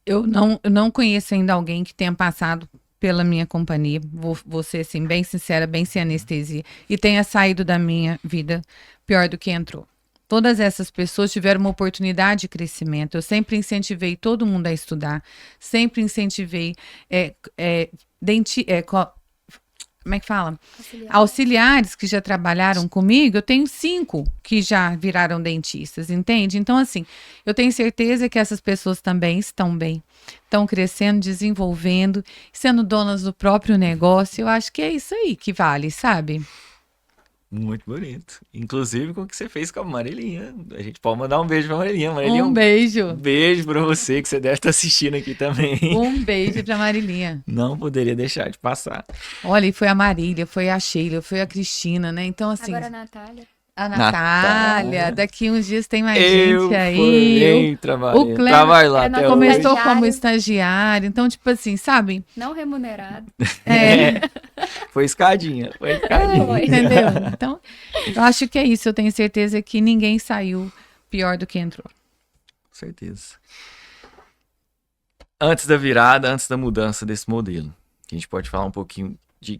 [SPEAKER 2] Eu não conheço ainda alguém que tenha passado pela minha companhia, vou ser assim, bem sincera, bem sem anestesia, e tenha saído da minha vida pior do que entrou. Todas essas pessoas tiveram uma oportunidade de crescimento. Eu sempre incentivei todo mundo a estudar, sempre incentivei como é que fala? Auxiliares que já trabalharam comigo, eu tenho 5 que já viraram dentistas, entende? Então, assim, eu tenho certeza que essas pessoas também estão bem, estão crescendo, desenvolvendo, sendo donas do próprio negócio. Eu acho que é isso aí que vale, sabe?
[SPEAKER 1] Muito bonito. Inclusive com o que você fez com a Marilinha. A gente pode mandar um beijo pra Marilinha. Marilinha,
[SPEAKER 2] Um beijo.
[SPEAKER 1] beijo pra você, que você deve estar assistindo aqui também.
[SPEAKER 2] Um beijo pra Marilinha.
[SPEAKER 1] Não poderia deixar de passar.
[SPEAKER 2] Olha, e foi a Marília, foi a Sheila, foi a Cristina, né? Então, assim,
[SPEAKER 3] Agora a Natália.
[SPEAKER 2] a
[SPEAKER 1] Natália.
[SPEAKER 2] Natália, daqui uns dias tem mais
[SPEAKER 1] Eu
[SPEAKER 2] gente aí.
[SPEAKER 1] fui trabalhar.
[SPEAKER 2] o Cleber
[SPEAKER 1] Trabalho lá
[SPEAKER 3] é
[SPEAKER 1] até
[SPEAKER 3] nosso
[SPEAKER 1] hoje.
[SPEAKER 2] Começou
[SPEAKER 3] estagiário.
[SPEAKER 2] como estagiário, então, tipo assim, sabe?
[SPEAKER 3] Não remunerado.
[SPEAKER 1] Foi escadinha. Foi escadinha.
[SPEAKER 3] Foi.
[SPEAKER 2] Entendeu? Então, eu acho que é isso. Eu tenho certeza que ninguém saiu pior do que entrou.
[SPEAKER 1] Com certeza. Antes da virada, antes da mudança desse modelo, a gente pode falar um pouquinho de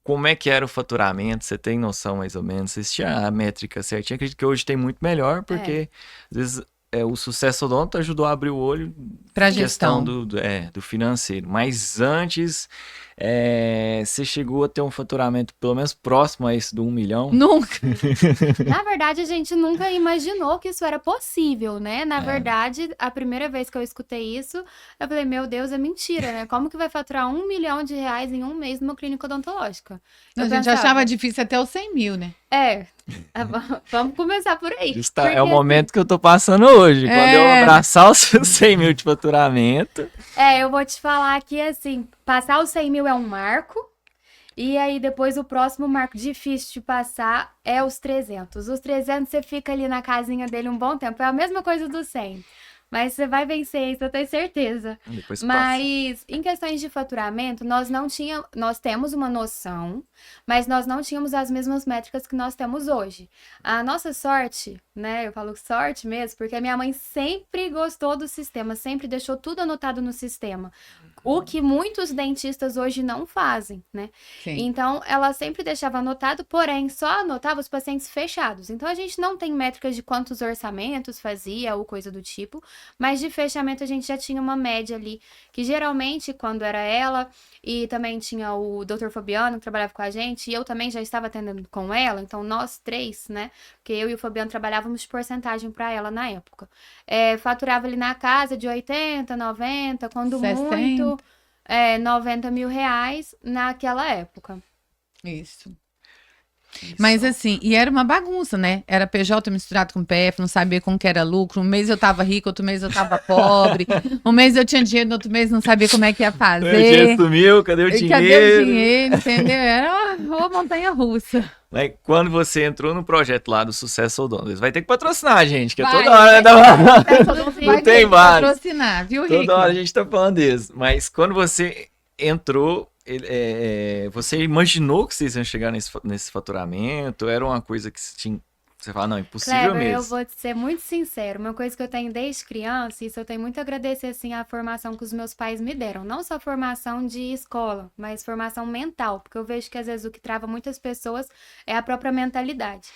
[SPEAKER 1] como é que era o faturamento. Você tem noção mais ou menos? Você tinha a métrica certinha? Acredito que hoje tem muito melhor, porque às vezes o sucesso odonto ajudou a abrir o olho
[SPEAKER 2] Pra
[SPEAKER 1] na questão
[SPEAKER 2] gestão.
[SPEAKER 1] do financeiro. Mas antes, você chegou a ter um faturamento pelo menos próximo a esse do 1 milhão?
[SPEAKER 2] Nunca.
[SPEAKER 3] Na verdade, a gente nunca imaginou que isso era possível, né? Na verdade, a primeira vez que eu escutei isso, eu falei, meu Deus, é mentira, né? Como que vai faturar R$1 milhão em um mês numa clínica odontológica?
[SPEAKER 2] A
[SPEAKER 3] Eu
[SPEAKER 2] gente
[SPEAKER 3] pensava,
[SPEAKER 2] achava difícil até os 100 mil, né?
[SPEAKER 3] vamos começar por aí.
[SPEAKER 1] Está,
[SPEAKER 3] Porque,
[SPEAKER 1] é o momento que eu tô passando hoje. Quando eu abraçar os seus 100 mil de faturamento.
[SPEAKER 3] eu vou te falar que, assim, passar os 100 mil é um marco. E aí, depois, o próximo marco difícil de passar é os 300. Os 300, você fica ali na casinha dele um bom tempo. É a mesma coisa do 100. Mas você vai vencer isso, eu tenho certeza.
[SPEAKER 1] Depois passa.
[SPEAKER 3] Mas, em questões de faturamento, nós temos uma noção, mas nós não tínhamos as mesmas métricas que nós temos hoje. A nossa sorte, né, eu falo sorte mesmo, porque a minha mãe sempre gostou do sistema, sempre deixou tudo anotado no sistema. O que muitos dentistas hoje não fazem, né?
[SPEAKER 2] Sim.
[SPEAKER 3] Então, ela sempre deixava anotado, porém, só anotava os pacientes fechados. Então, a gente não tem métricas de quantos orçamentos fazia ou coisa do tipo, mas de fechamento a gente já tinha uma média ali, que geralmente, quando era ela, e também tinha o Dr. Fabiano, que trabalhava com a gente, e eu também já estava atendendo com ela, então nós três, né? Porque eu e o Fabiano trabalhávamos de porcentagem para ela na época. Faturava ali na casa de 80, 90, quando
[SPEAKER 2] 60.
[SPEAKER 3] muito, R$90 mil naquela época.
[SPEAKER 2] Isso. Mas assim, e era uma bagunça, né? Era PJ misturado com PF, não sabia como que era lucro. Um mês eu tava rico, outro mês eu tava pobre. Um mês eu tinha dinheiro, no outro mês não sabia como é que ia
[SPEAKER 1] O
[SPEAKER 2] fazer.
[SPEAKER 1] dinheiro sumiu, cadê o
[SPEAKER 2] E
[SPEAKER 1] dinheiro?
[SPEAKER 2] cadê o dinheiro, entendeu? Era uma montanha-russa.
[SPEAKER 1] Mas quando você entrou no projeto lá do Sucesso Odonto, vai ter que patrocinar a gente, que
[SPEAKER 2] Vai,
[SPEAKER 1] toda hora
[SPEAKER 3] Inclusive,
[SPEAKER 1] não
[SPEAKER 2] Vai
[SPEAKER 1] tem
[SPEAKER 2] ter que
[SPEAKER 1] vários.
[SPEAKER 2] patrocinar, viu,
[SPEAKER 1] Toda
[SPEAKER 2] Rick?
[SPEAKER 1] hora a gente tá falando disso. Mas quando você entrou, você imaginou que vocês iam chegar nesse faturamento? Era uma coisa que você fala, não, impossível
[SPEAKER 3] Kleber, eu
[SPEAKER 1] mesmo.
[SPEAKER 3] vou te ser muito sincero, uma coisa que eu tenho desde criança, isso eu tenho muito a agradecer, assim, a formação que os meus pais me deram. Não só formação de escola, mas formação mental, porque eu vejo que às vezes o que trava muitas pessoas é a própria mentalidade.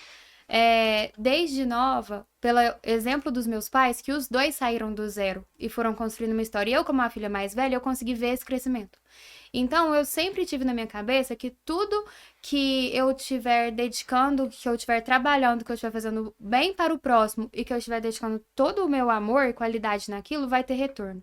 [SPEAKER 3] Desde nova, pelo exemplo dos meus pais, que os dois saíram do zero e foram construindo uma história, e eu como a filha mais velha, eu consegui ver esse crescimento. Então, eu sempre tive na minha cabeça que tudo que eu estiver dedicando, que eu estiver trabalhando, que eu estiver fazendo bem para o próximo e que eu estiver dedicando todo o meu amor e qualidade naquilo, vai ter retorno.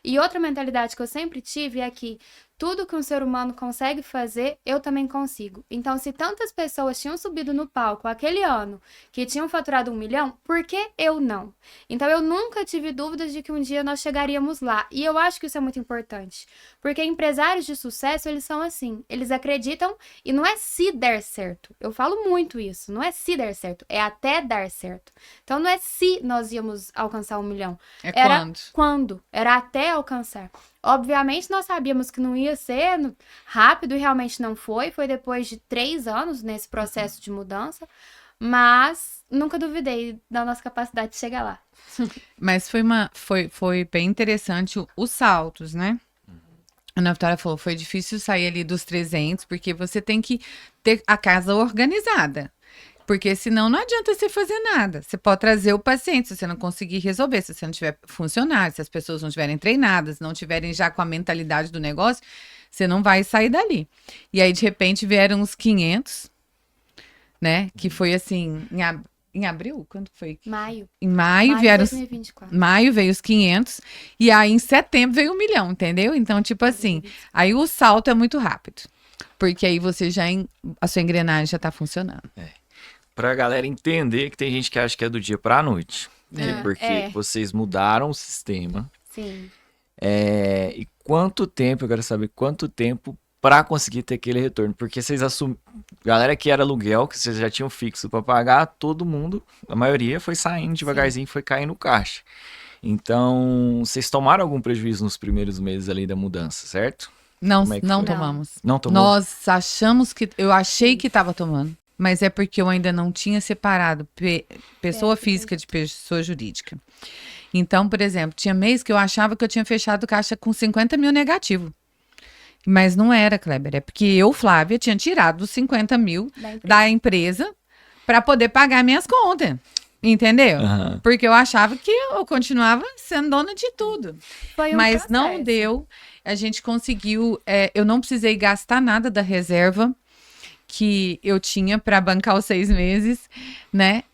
[SPEAKER 3] E outra mentalidade que eu sempre tive é que tudo que um ser humano consegue fazer, eu também consigo. Então, se tantas pessoas tinham subido no palco aquele ano, que tinham faturado 1 milhão, por que eu não? Então, eu nunca tive dúvidas de que um dia nós chegaríamos lá. E eu acho que isso é muito importante. Porque empresários de sucesso, eles são assim. Eles acreditam e não é se der certo. Eu falo muito isso. Não é se der certo, é até dar certo. Então, não é se nós íamos alcançar 1 milhão. Era quando. Era até alcançar. Obviamente, nós sabíamos que não ia ser rápido e realmente não foi. Foi depois de 3 anos nesse processo de mudança. Mas nunca duvidei da nossa capacidade de chegar lá.
[SPEAKER 2] Mas foi bem interessante os saltos, né? A Ana Vitória falou, foi difícil sair ali dos 300, porque você tem que ter a casa organizada. Porque senão não adianta você fazer nada. Você pode trazer o paciente, se você não conseguir resolver, se você não tiver funcionário, se as pessoas não estiverem treinadas, não tiverem já com a mentalidade do negócio, você não vai sair dali. E aí, de repente, vieram os 500, né? Que foi assim, em abril? Quando foi?
[SPEAKER 3] Maio.
[SPEAKER 2] Em maio
[SPEAKER 3] de
[SPEAKER 2] vieram
[SPEAKER 3] 2024.
[SPEAKER 2] Maio veio os 500 e aí em setembro veio 1 milhão, entendeu? Então, tipo assim, aí o salto é muito rápido. Porque aí você a sua engrenagem já tá funcionando.
[SPEAKER 1] Pra galera entender que tem gente que acha que é do dia pra noite. Porque vocês mudaram o sistema.
[SPEAKER 3] Sim.
[SPEAKER 1] E quanto tempo, eu quero saber quanto tempo pra conseguir ter aquele retorno. Porque vocês galera que era aluguel, que vocês já tinham fixo pra pagar, todo mundo, a maioria foi saindo devagarzinho, foi caindo no caixa. Então, vocês tomaram algum prejuízo nos primeiros meses ali da mudança, certo?
[SPEAKER 2] Não,
[SPEAKER 1] Como é que
[SPEAKER 2] não
[SPEAKER 1] foi?
[SPEAKER 2] tomamos.
[SPEAKER 1] Não tomou?
[SPEAKER 2] Nós achamos que, eu achei que tava tomando, mas é porque eu ainda não tinha separado pessoa física de pessoa jurídica. Então, por exemplo, tinha mês que eu achava que eu tinha fechado caixa com 50 mil negativo. Mas não era, Kleber. É porque eu, Flávia, tinha tirado os 50 mil da empresa para poder pagar minhas contas. Entendeu?
[SPEAKER 1] Aham.
[SPEAKER 2] Porque eu achava que eu continuava sendo dona de tudo.
[SPEAKER 3] Foi um
[SPEAKER 2] Mas não
[SPEAKER 3] processo.
[SPEAKER 2] deu. A gente conseguiu. Eu não precisei gastar nada da reserva que eu tinha para bancar os 6 meses, né?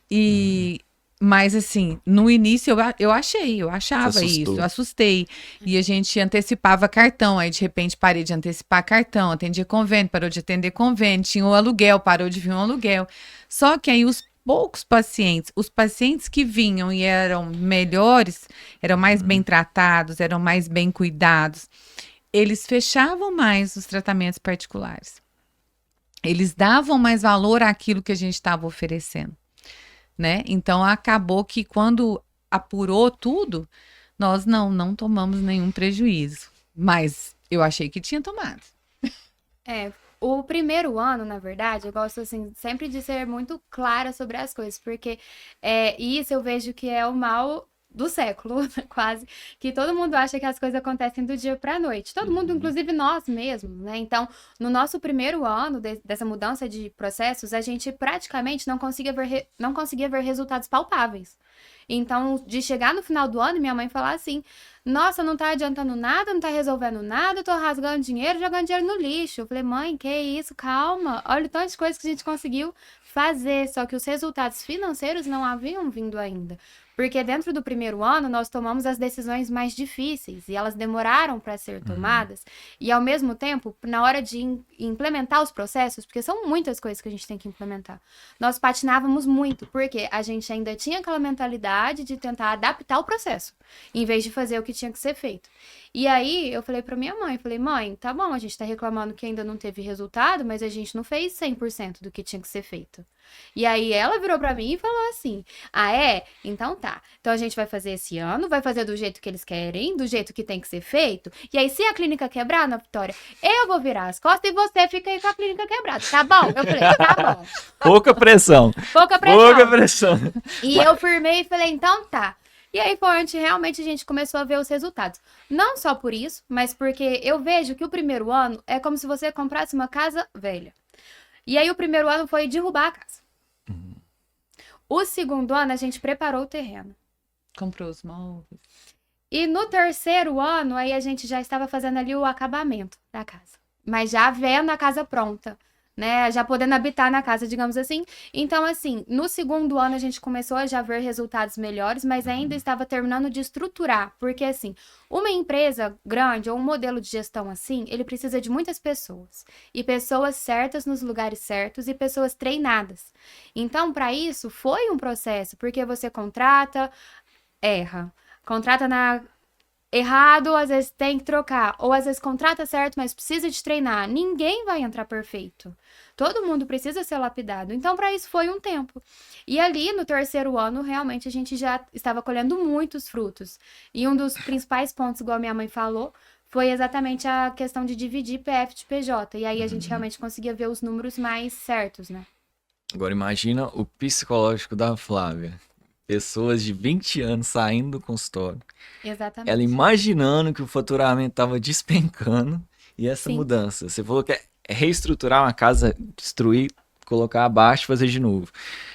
[SPEAKER 2] Mas assim, no início eu achava
[SPEAKER 1] Você assustou.
[SPEAKER 2] isso, eu assustei. E a gente antecipava cartão, aí de repente parei de antecipar cartão, atendia convênio, parou de atender convênio, tinha o aluguel, parou de vir um aluguel. Só que aí os poucos pacientes, os pacientes que vinham e eram melhores, eram mais bem tratados, eram mais bem cuidados, eles fechavam mais os tratamentos particulares. Eles davam mais valor àquilo que a gente estava oferecendo. Né? Então acabou que quando apurou tudo, nós não tomamos nenhum prejuízo. Mas eu achei que tinha tomado.
[SPEAKER 3] O primeiro ano, na verdade, eu gosto assim sempre de ser muito clara sobre as coisas, porque isso eu vejo que é o mal do século, quase, que todo mundo acha que as coisas acontecem do dia para a noite. Todo mundo, inclusive nós mesmos, né? Então, no nosso primeiro ano dessa mudança de processos, a gente praticamente não conseguia ver resultados palpáveis. Então, de chegar no final do ano e minha mãe falar assim, nossa, não tá adiantando nada, não tá resolvendo nada, eu tô rasgando dinheiro, jogando dinheiro no lixo. Eu falei, mãe, que isso, calma, olha o tanto de coisa que a gente conseguiu fazer, só que os resultados financeiros não haviam vindo ainda. Porque dentro do primeiro ano, nós tomamos as decisões mais difíceis e elas demoraram para ser tomadas. E, ao mesmo tempo, na hora de implementar os processos, porque são muitas coisas que a gente tem que implementar, nós patinávamos muito, porque a gente ainda tinha aquela mentalidade de tentar adaptar o processo, em vez de fazer o que tinha que ser feito. E aí, eu falei pra minha mãe, mãe, tá bom, a gente tá reclamando que ainda não teve resultado, mas a gente não fez 100% do que tinha que ser feito. E aí, ela virou pra mim e falou assim, ah, é? Então tá. Então, a gente vai fazer esse ano, vai fazer do jeito que eles querem, do jeito que tem que ser feito. E aí, se a clínica quebrar, Ana Vitória, eu vou virar as costas e você fica aí com a clínica quebrada, tá bom? Eu falei, tá bom.
[SPEAKER 1] Pouca pressão.
[SPEAKER 3] Pouca pressão.
[SPEAKER 1] Pouca pressão.
[SPEAKER 3] E eu firmei e falei, então tá. E aí foi onde realmente a gente começou a ver os resultados. Não só por isso, mas porque eu vejo que o primeiro ano é como se você comprasse uma casa velha. E aí o primeiro ano foi derrubar a casa. O segundo ano a gente preparou o terreno.
[SPEAKER 2] Comprou os móveis.
[SPEAKER 3] E no terceiro ano aí a gente já estava fazendo ali o acabamento da casa. Mas já vendo a casa pronta. Né, já podendo habitar na casa, digamos assim. Então, assim, no segundo ano a gente começou a já ver resultados melhores, mas ainda estava terminando de estruturar, porque, assim, uma empresa grande ou um modelo de gestão assim, ele precisa de muitas pessoas, e pessoas certas nos lugares certos e pessoas treinadas. Então, para isso, foi um processo, porque você contrata, erra, contrata errado, às vezes tem que trocar, ou às vezes contrata certo, mas precisa de treinar. Ninguém vai entrar perfeito. Todo mundo precisa ser lapidado. Então, para isso foi um tempo. E ali, no terceiro ano, realmente a gente já estava colhendo muitos frutos. E um dos principais pontos, igual a minha mãe falou, foi exatamente a questão de dividir PF de PJ. E aí a gente realmente conseguia ver os números mais certos, né?
[SPEAKER 1] Agora imagina o psicológico da Flávia. Pessoas de 20 anos saindo do consultório.
[SPEAKER 3] Exatamente.
[SPEAKER 1] Ela imaginando que o faturamento estava despencando e essa
[SPEAKER 3] Sim.
[SPEAKER 1] mudança. Você falou que é reestruturar uma casa, destruir, colocar abaixo e fazer de novo.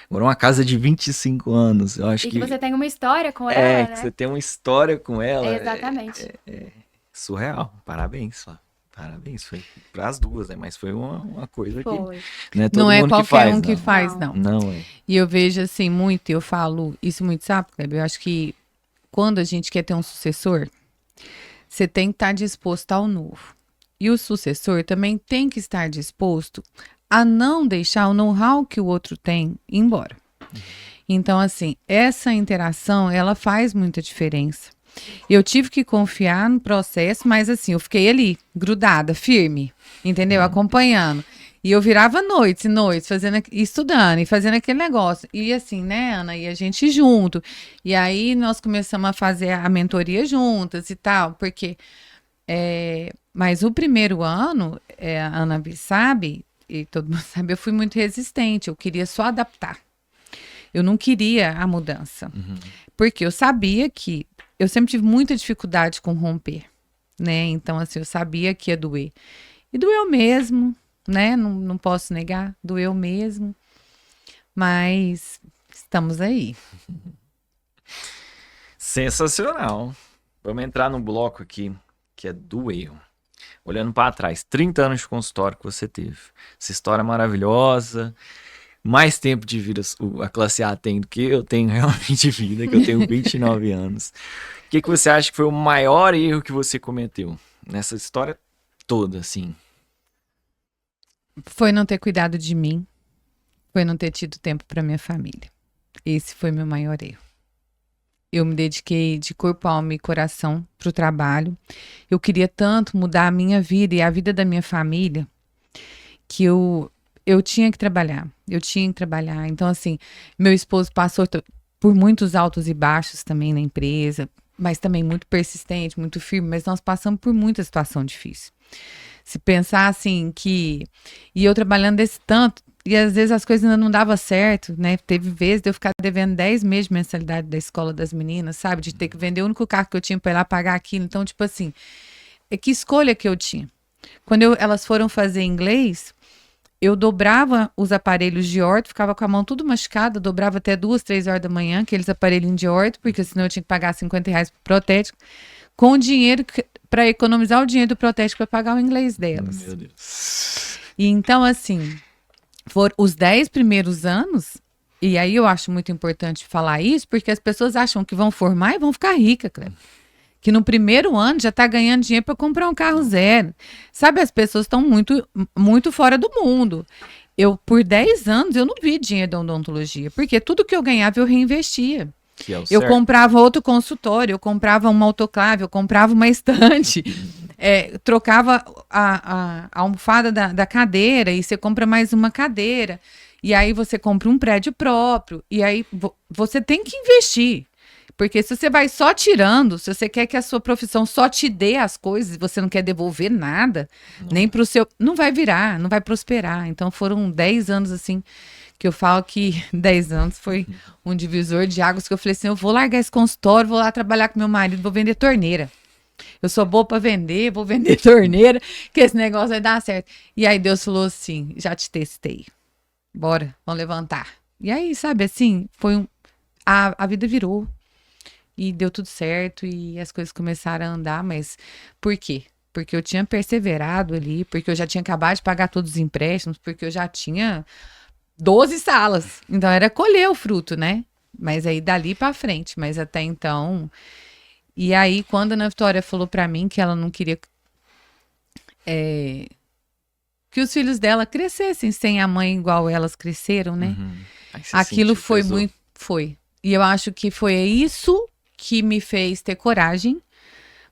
[SPEAKER 1] Agora uma casa de 25 anos, eu acho
[SPEAKER 3] E que você tem uma história com ela,
[SPEAKER 1] é,
[SPEAKER 3] né?
[SPEAKER 1] que você tem uma história com ela.
[SPEAKER 3] Exatamente.
[SPEAKER 1] É surreal. Parabéns, Flávia. Parabéns. Foi para as duas, né? Mas foi uma coisa
[SPEAKER 3] Foi.
[SPEAKER 1] que não é todo
[SPEAKER 2] Não é
[SPEAKER 1] mundo
[SPEAKER 2] qualquer
[SPEAKER 1] que faz,
[SPEAKER 2] um que
[SPEAKER 1] não.
[SPEAKER 2] faz, não.
[SPEAKER 1] Não é.
[SPEAKER 2] E eu vejo assim muito, eu falo isso muito, sabe, Kleber? Eu acho que quando a gente quer ter um sucessor, você tem que estar disposto ao novo. E o sucessor também tem que estar disposto a não deixar o know-how que o outro tem ir embora. Então, assim, essa interação, ela faz muita diferença. Eu tive que confiar no processo, mas assim, eu fiquei ali, grudada, firme, entendeu? Acompanhando. E eu virava noites e noites, estudando e fazendo aquele negócio. E assim, né, Ana? E a gente junto. E aí nós começamos a fazer a mentoria juntas e tal, porque... mas o primeiro ano, a Ana sabe, e todo mundo sabe, eu fui muito resistente, eu queria só adaptar. Eu não queria a mudança. Porque eu sabia que... Eu sempre tive muita dificuldade com romper, né? Então, assim, eu sabia que ia doer. E doeu mesmo, né? Não posso negar, doeu mesmo. Mas estamos aí.
[SPEAKER 1] Sensacional. Vamos entrar no bloco aqui, que é do erro. Olhando para trás, 30 anos de consultório que você teve. Essa história maravilhosa. Mais tempo de vida a classe A tem do que eu tenho realmente de vida, que eu tenho 29 anos. O que você acha que foi o maior erro que você cometeu nessa história toda, assim?
[SPEAKER 2] Foi não ter cuidado de mim. Foi não ter tido tempo para minha família. Esse foi meu maior erro. Eu me dediquei de corpo, alma e coração para o trabalho. Eu queria tanto mudar a minha vida e a vida da minha família que eu tinha que trabalhar. Então, assim, meu esposo passou por muitos altos e baixos também na empresa, mas também muito persistente, muito firme, mas nós passamos por muita situação difícil. Se pensar assim que... E eu trabalhando desse tanto, e às vezes as coisas ainda não davam certo, né? Teve vezes de eu ficar devendo 10 meses de mensalidade da escola das meninas, sabe? De ter que vender o único carro que eu tinha para ir lá pagar aquilo. Então, tipo assim, que escolha que eu tinha? Quando elas foram fazer inglês, eu dobrava os aparelhos de orto, ficava com a mão tudo machucada, dobrava até 2, 3 horas da manhã, aqueles aparelhinhos de orto, porque senão eu tinha que pagar R$50 pro protético, com o dinheiro para economizar o dinheiro do protético para pagar o inglês delas.
[SPEAKER 1] Meu Deus.
[SPEAKER 2] E então, assim, os 10 primeiros anos, E aí eu acho muito importante falar isso, porque as pessoas acham que vão formar e vão ficar ricas, Cleber. Que no primeiro ano já está ganhando dinheiro para comprar um carro zero. Sabe, as pessoas estão muito, muito fora do mundo. Por 10 anos, eu não vi dinheiro da odontologia, porque tudo que eu ganhava eu reinvestia.
[SPEAKER 1] Que é o
[SPEAKER 2] Eu
[SPEAKER 1] certo.
[SPEAKER 2] comprava outro consultório, eu comprava uma autoclave, eu comprava uma estante, trocava a almofada da cadeira e você compra mais uma cadeira. E aí você compra um prédio próprio. E aí você tem que investir. Porque se você vai só tirando, se você quer que a sua profissão só te dê as coisas e você não quer devolver nada, nem para o seu... Não vai virar, não vai prosperar. Então foram 10 anos assim, que eu falo que 10 anos foi um divisor de águas, que eu falei assim, eu vou largar esse consultório, vou lá trabalhar com meu marido, vou vender torneira. Eu sou boa para vender, vou vender torneira, que esse negócio vai dar certo. E aí Deus falou assim, já te testei. Bora, vamos levantar. E aí, sabe, assim, a vida virou. E deu tudo certo e as coisas começaram a andar, mas por quê? Porque eu tinha perseverado ali, porque eu já tinha acabado de pagar todos os empréstimos, porque eu já tinha 12 salas. Então era colher o fruto, né? Mas aí dali pra frente, mas até então... E aí quando a Ana Vitória falou pra mim que ela não queria que os filhos dela crescessem sem a mãe igual elas cresceram, né?
[SPEAKER 1] Aí você
[SPEAKER 2] Aquilo
[SPEAKER 1] sentiu,
[SPEAKER 2] foi
[SPEAKER 1] pesou.
[SPEAKER 2] muito... Foi. E eu acho que foi isso que me fez ter coragem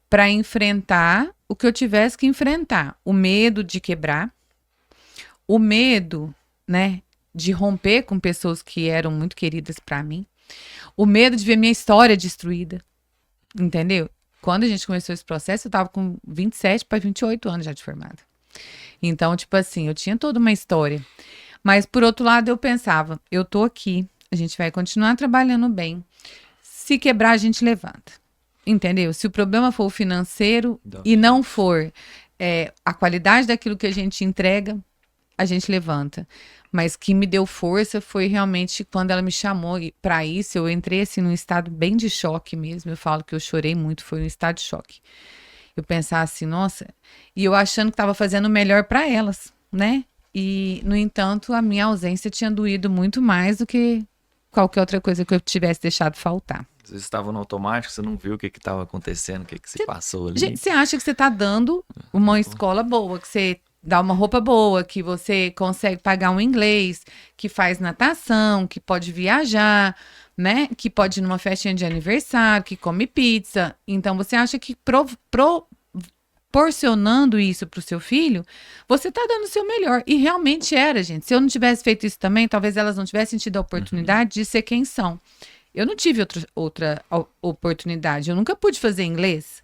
[SPEAKER 2] para enfrentar o que eu tivesse que enfrentar. O medo de quebrar, o medo, né, de romper com pessoas que eram muito queridas para mim, o medo de ver minha história destruída, entendeu? Quando a gente começou esse processo, eu tava com 27 para 28 anos já de formada. Então, tipo assim, eu tinha toda uma história. Mas, por outro lado, eu pensava, eu tô aqui, a gente vai continuar trabalhando bem. Se quebrar, a gente levanta. Entendeu? Se o problema for o financeiro e não for a qualidade daquilo que a gente entrega, a gente levanta. Mas que me deu força foi realmente quando ela me chamou para isso. Eu entrei assim num estado bem de choque mesmo. Eu falo que eu chorei muito, foi um estado de choque. Eu pensava assim, nossa, e eu achando que estava fazendo o melhor para elas, né? E, no entanto, a minha ausência tinha doído muito mais do que qualquer outra coisa que eu tivesse deixado faltar.
[SPEAKER 1] Às vezes estava no automático, você não viu o que estava acontecendo, o que se passou ali.
[SPEAKER 2] Gente, você acha que você está dando uma escola boa, que você dá uma roupa boa, que você consegue pagar um inglês, que faz natação, que pode viajar, né? Que pode ir numa festinha de aniversário, que come pizza. Então, você acha que proporcionando isso para o seu filho, você está dando o seu melhor. E realmente era, gente. Se eu não tivesse feito isso também, talvez elas não tivessem tido a oportunidade de ser quem são. Eu não tive outra oportunidade. Eu nunca pude fazer inglês,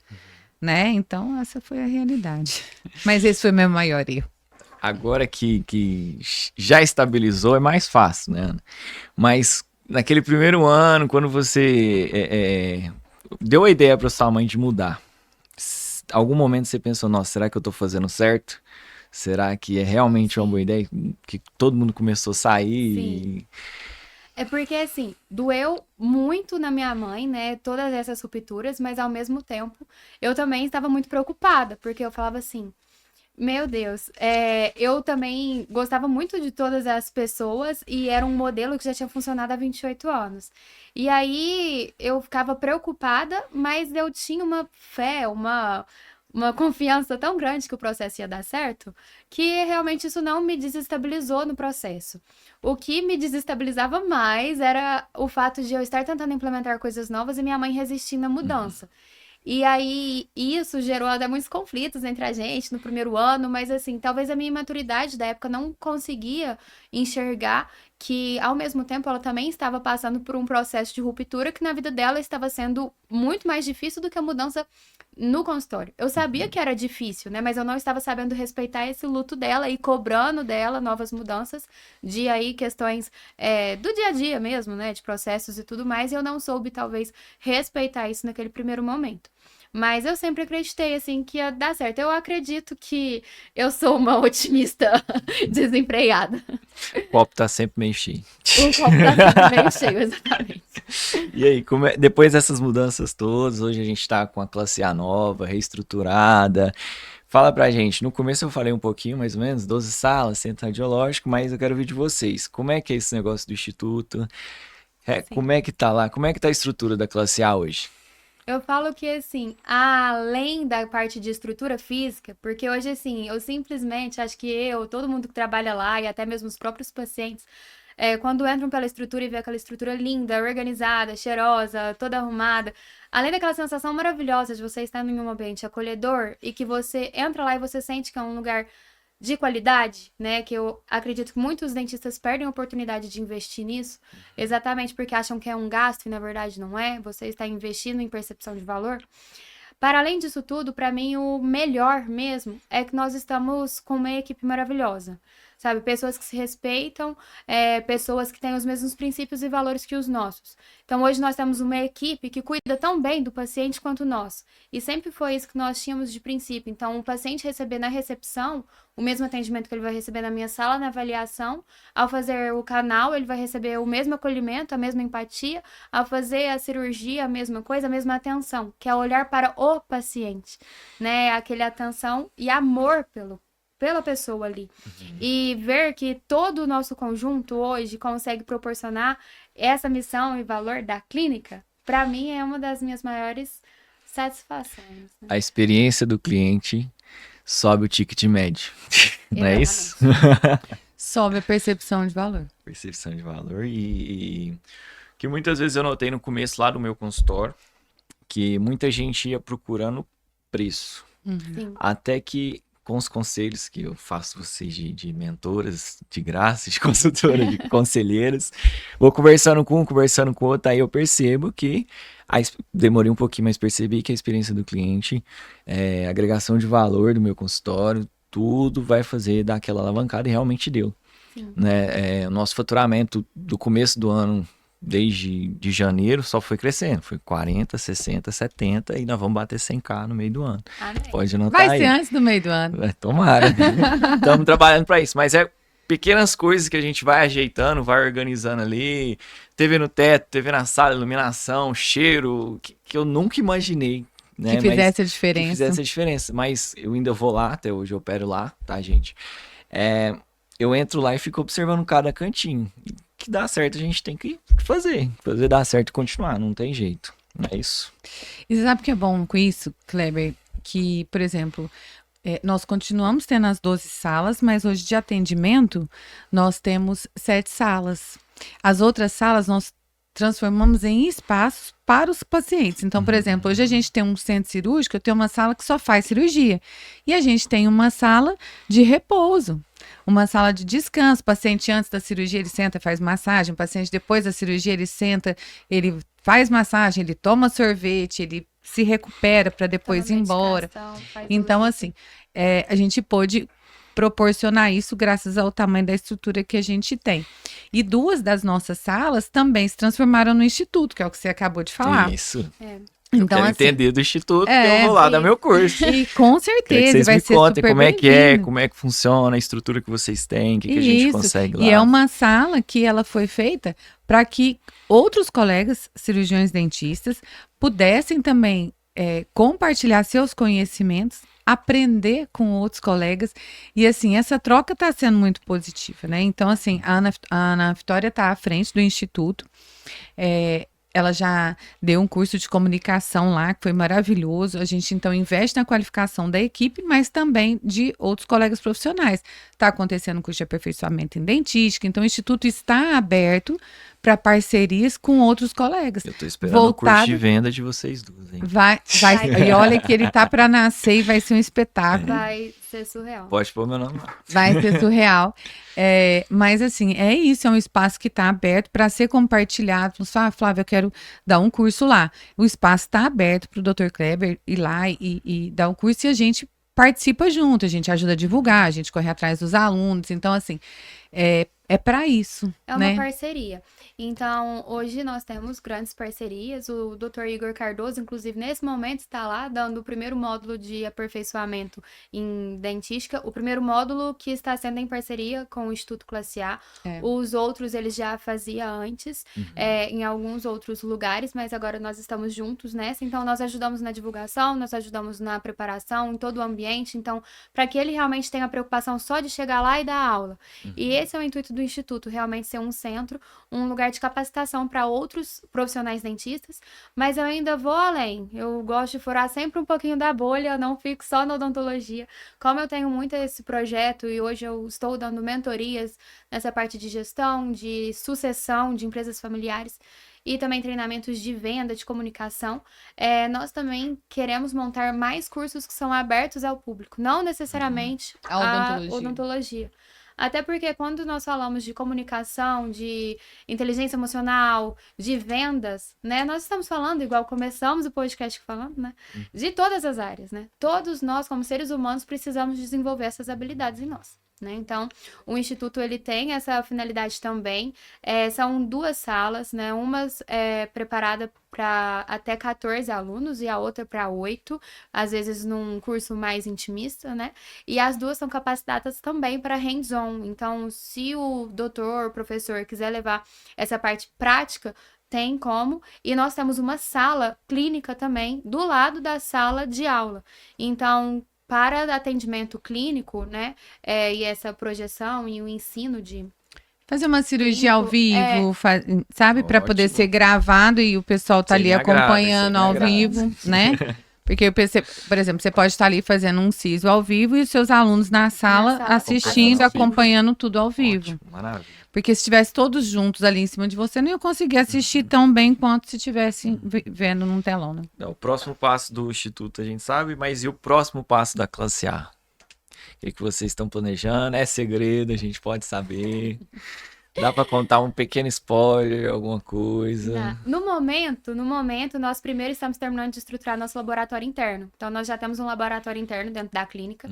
[SPEAKER 2] né? Então, essa foi a realidade. Mas esse foi meu maior erro.
[SPEAKER 1] Agora que já estabilizou, é mais fácil, né, Ana? Mas naquele primeiro ano, quando você deu a ideia para sua mãe de mudar, algum momento você pensou, nossa, será que eu tô fazendo certo? Será que é realmente uma boa ideia? Que todo mundo começou a sair?
[SPEAKER 3] Sim. É porque, assim, doeu muito na minha mãe, né? Todas essas rupturas, mas ao mesmo tempo eu também estava muito preocupada, porque eu falava assim, meu Deus, eu também gostava muito de todas as pessoas e era um modelo que já tinha funcionado há 28 anos. E aí eu ficava preocupada, mas eu tinha uma fé, uma confiança tão grande que o processo ia dar certo, que realmente isso não me desestabilizou no processo. O que me desestabilizava mais era o fato de eu estar tentando implementar coisas novas e minha mãe resistindo à mudança. E aí, isso gerou até muitos conflitos entre a gente no primeiro ano, mas assim, talvez a minha imaturidade da época não conseguia enxergar que, ao mesmo tempo, ela também estava passando por um processo de ruptura que na vida dela estava sendo muito mais difícil do que a mudança no consultório. Eu sabia que era difícil, né? Mas eu não estava sabendo respeitar esse luto dela e cobrando dela novas mudanças de aí questões do dia a dia mesmo, né? De processos e tudo mais. E eu não soube, talvez, respeitar isso naquele primeiro momento. Mas eu sempre acreditei, assim, que ia dar certo. Eu acredito que eu sou uma otimista desempregada.
[SPEAKER 1] O copo tá sempre meio cheio.
[SPEAKER 3] O copo tá sempre meio cheio, exatamente.
[SPEAKER 1] E aí, depois dessas mudanças todas, hoje a gente tá com a classe A nova, reestruturada. Fala pra gente, no começo eu falei um pouquinho, mais ou menos, 12 salas, centro radiológico, mas eu quero ouvir de vocês. Como é que é esse negócio do instituto?
[SPEAKER 3] Sim.
[SPEAKER 1] Como é que tá lá? Como é que tá a estrutura da classe A hoje?
[SPEAKER 3] Eu falo que, assim, além da parte de estrutura física, porque hoje, assim, eu simplesmente acho que todo mundo que trabalha lá e até mesmo os próprios pacientes, quando entram pela estrutura e vê aquela estrutura linda, organizada, cheirosa, toda arrumada, além daquela sensação maravilhosa de você estar em um ambiente acolhedor e que você entra lá e você sente que é um lugar de qualidade, né? Que eu acredito que muitos dentistas perdem a oportunidade de investir nisso, exatamente porque acham que é um gasto e na verdade não é. Você está investindo em percepção de valor. Para além disso tudo, para mim o melhor mesmo é que nós estamos com uma equipe maravilhosa, sabe? Pessoas que se respeitam, pessoas que têm os mesmos princípios e valores que os nossos. Então hoje nós temos uma equipe que cuida tão bem do paciente quanto nós. E sempre foi isso que nós tínhamos de princípio. Então o paciente receber na recepção o mesmo atendimento que ele vai receber na minha sala, na avaliação, ao fazer o canal, ele vai receber o mesmo acolhimento, a mesma empatia, ao fazer a cirurgia, a mesma coisa, a mesma atenção, que é olhar para o paciente, né? Aquele atenção e amor pela pessoa ali. E ver que todo o nosso conjunto hoje consegue proporcionar essa missão e valor da clínica, para mim é uma das minhas maiores satisfações. Né?
[SPEAKER 1] A experiência do cliente sobe o ticket médio, não é isso?
[SPEAKER 2] Sobe a percepção de valor.
[SPEAKER 1] Percepção de valor e que muitas vezes eu notei no começo lá do meu consultório, que muita gente ia procurando preço.
[SPEAKER 3] Sim.
[SPEAKER 1] Até que com os conselhos que eu faço vocês de mentoras de graça, de consultora, de conselheiras, vou conversando com um, conversando com outro, aí eu percebo que demorei um pouquinho, mas percebi que a experiência do cliente, a agregação de valor do meu consultório, tudo vai fazer dar aquela alavancada e realmente deu. Né? O nosso faturamento do começo do ano, desde de janeiro, só foi crescendo. Foi 40, 60, 70 e nós vamos bater 100k no meio do ano.
[SPEAKER 3] Amém.
[SPEAKER 1] Pode anotar
[SPEAKER 2] Vai
[SPEAKER 1] aí.
[SPEAKER 2] ser antes do meio do ano.
[SPEAKER 1] Tomara. Estamos trabalhando para isso. Mas pequenas coisas que a gente vai ajeitando, vai organizando ali. TV no teto, TV na sala, iluminação, cheiro, que eu nunca imaginei. Né?
[SPEAKER 2] Que fizesse a
[SPEAKER 1] Que
[SPEAKER 2] diferença.
[SPEAKER 1] fizesse a diferença. Mas eu ainda vou lá, até hoje eu opero lá, tá, gente? Eu entro lá e fico observando cada cantinho. Que dá certo, a gente tem que fazer. Fazer dar certo e continuar, não tem jeito. Não é isso.
[SPEAKER 2] E você sabe o que é bom com isso, Kleber? Que, por exemplo, nós continuamos tendo as 12 salas, mas hoje de atendimento nós temos 7 salas. As outras salas nós transformamos em espaços para os pacientes. Então, por exemplo, hoje a gente tem um centro cirúrgico, eu tenho uma sala que só faz cirurgia. E a gente tem uma sala de repouso. Uma sala de descanso, o paciente antes da cirurgia ele senta e faz massagem, o paciente depois da cirurgia ele senta, ele faz massagem, ele toma sorvete, ele se recupera para depois ir embora. Então, assim, a gente pôde proporcionar isso graças ao tamanho da estrutura que a gente tem. E 2 das nossas salas também se transformaram no instituto, que é o que você acabou de falar.
[SPEAKER 1] Isso.
[SPEAKER 2] Então,
[SPEAKER 1] Quero
[SPEAKER 2] assim,
[SPEAKER 1] entender do instituto, que eu vou lá dar meu curso.
[SPEAKER 2] E com
[SPEAKER 1] Quero que
[SPEAKER 2] certeza
[SPEAKER 1] vocês
[SPEAKER 2] vai
[SPEAKER 1] me
[SPEAKER 2] ser
[SPEAKER 1] contem
[SPEAKER 2] super
[SPEAKER 1] como é que
[SPEAKER 2] bem-vindo.
[SPEAKER 1] como é que funciona a estrutura que vocês têm, o que a gente
[SPEAKER 2] Isso.
[SPEAKER 1] consegue lá.
[SPEAKER 2] E é uma sala que ela foi feita para que outros colegas cirurgiões dentistas pudessem também compartilhar seus conhecimentos, aprender com outros colegas. E assim, essa troca está sendo muito positiva, né? Então, assim, a Ana Vitória está à frente do Instituto. Ela já deu um curso de comunicação lá, que foi maravilhoso. A gente, então, investe na qualificação da equipe, mas também de outros colegas profissionais. Está acontecendo um curso de aperfeiçoamento em dentística. Então, o Instituto está aberto para parcerias com outros colegas.
[SPEAKER 1] Eu estou esperando o curso de venda de vocês duas, hein?
[SPEAKER 2] E olha que ele tá para nascer e vai ser um espetáculo.
[SPEAKER 3] Vai ser surreal.
[SPEAKER 1] Pode pôr meu nome lá.
[SPEAKER 2] Vai ser surreal. Mas assim, é isso, é um espaço que está aberto para ser compartilhado. Você fala, Flávia, eu quero dar um curso lá. O espaço está aberto para o Dr. Kleber ir lá e dar um curso e a gente participa junto, a gente ajuda a divulgar, a gente corre atrás dos alunos. Então, assim, é para isso,
[SPEAKER 3] É uma
[SPEAKER 2] né?
[SPEAKER 3] parceria. Então, hoje nós temos grandes parcerias. O Dr. Igor Cardoso, inclusive, nesse momento está lá dando o primeiro módulo de aperfeiçoamento em dentística. O primeiro módulo que está sendo em parceria com o Instituto Classe A.
[SPEAKER 2] É.
[SPEAKER 3] Os outros ele já fazia antes, em alguns outros lugares, mas agora nós estamos juntos nessa. Então, nós ajudamos na divulgação, nós ajudamos na preparação, em todo o ambiente. Então, para que ele realmente tenha a preocupação só de chegar lá e dar aula. E esse é o intuito do Instituto, realmente ser um centro, um lugar de capacitação para outros profissionais dentistas, mas eu ainda vou além. Eu gosto de furar sempre um pouquinho da bolha, eu não fico só na odontologia. Como eu tenho muito esse projeto e hoje eu estou dando mentorias nessa parte de gestão, de sucessão de empresas familiares, e também treinamentos de venda, de comunicação, nós também queremos montar mais cursos que são abertos ao público, não necessariamente
[SPEAKER 2] A odontologia.
[SPEAKER 3] a odontologia. Até porque quando nós falamos de comunicação, de inteligência emocional, de vendas, né? Nós estamos falando, igual começamos o podcast falando, né? De todas as áreas, né? Todos nós, como seres humanos, precisamos desenvolver essas habilidades em nós. Né? Então, o Instituto ele tem essa finalidade também. São 2 salas, né? Uma preparada para até 14 alunos e a outra para 8, às vezes num curso mais intimista, né? E as 2 são capacitadas também para hands-on. Então, se o doutor, o professor quiser levar essa parte prática, tem como. E nós temos uma sala clínica também do lado da sala de aula. Então, para atendimento clínico, né, e essa projeção e o ensino de...
[SPEAKER 2] Fazer uma cirurgia ao vivo, sabe? Para poder
[SPEAKER 1] Ótimo.
[SPEAKER 2] ser gravado e o pessoal tá
[SPEAKER 1] Você
[SPEAKER 2] ali
[SPEAKER 1] me agrada,
[SPEAKER 2] acompanhando
[SPEAKER 1] você me
[SPEAKER 2] ao
[SPEAKER 1] agrada.
[SPEAKER 2] vivo, né? Porque eu pensei, por exemplo, você pode estar ali fazendo um siso ao vivo e os seus alunos na sala
[SPEAKER 3] sala
[SPEAKER 2] assistindo,
[SPEAKER 1] assistindo.
[SPEAKER 2] acompanhando tudo ao vivo.
[SPEAKER 1] Ótimo, maravilha.
[SPEAKER 2] Porque se estivesse todos juntos ali em cima de você, não ia conseguir assistir tão bem quanto se estivesse vendo num telão, né?
[SPEAKER 1] O próximo passo do Instituto a gente sabe, mas e o próximo passo da classe A? O que vocês estão planejando? É segredo, a gente pode saber. Dá para contar um pequeno spoiler, alguma coisa?
[SPEAKER 3] No momento, nós primeiro estamos terminando de estruturar nosso laboratório interno. Então, nós já temos um laboratório interno dentro da clínica.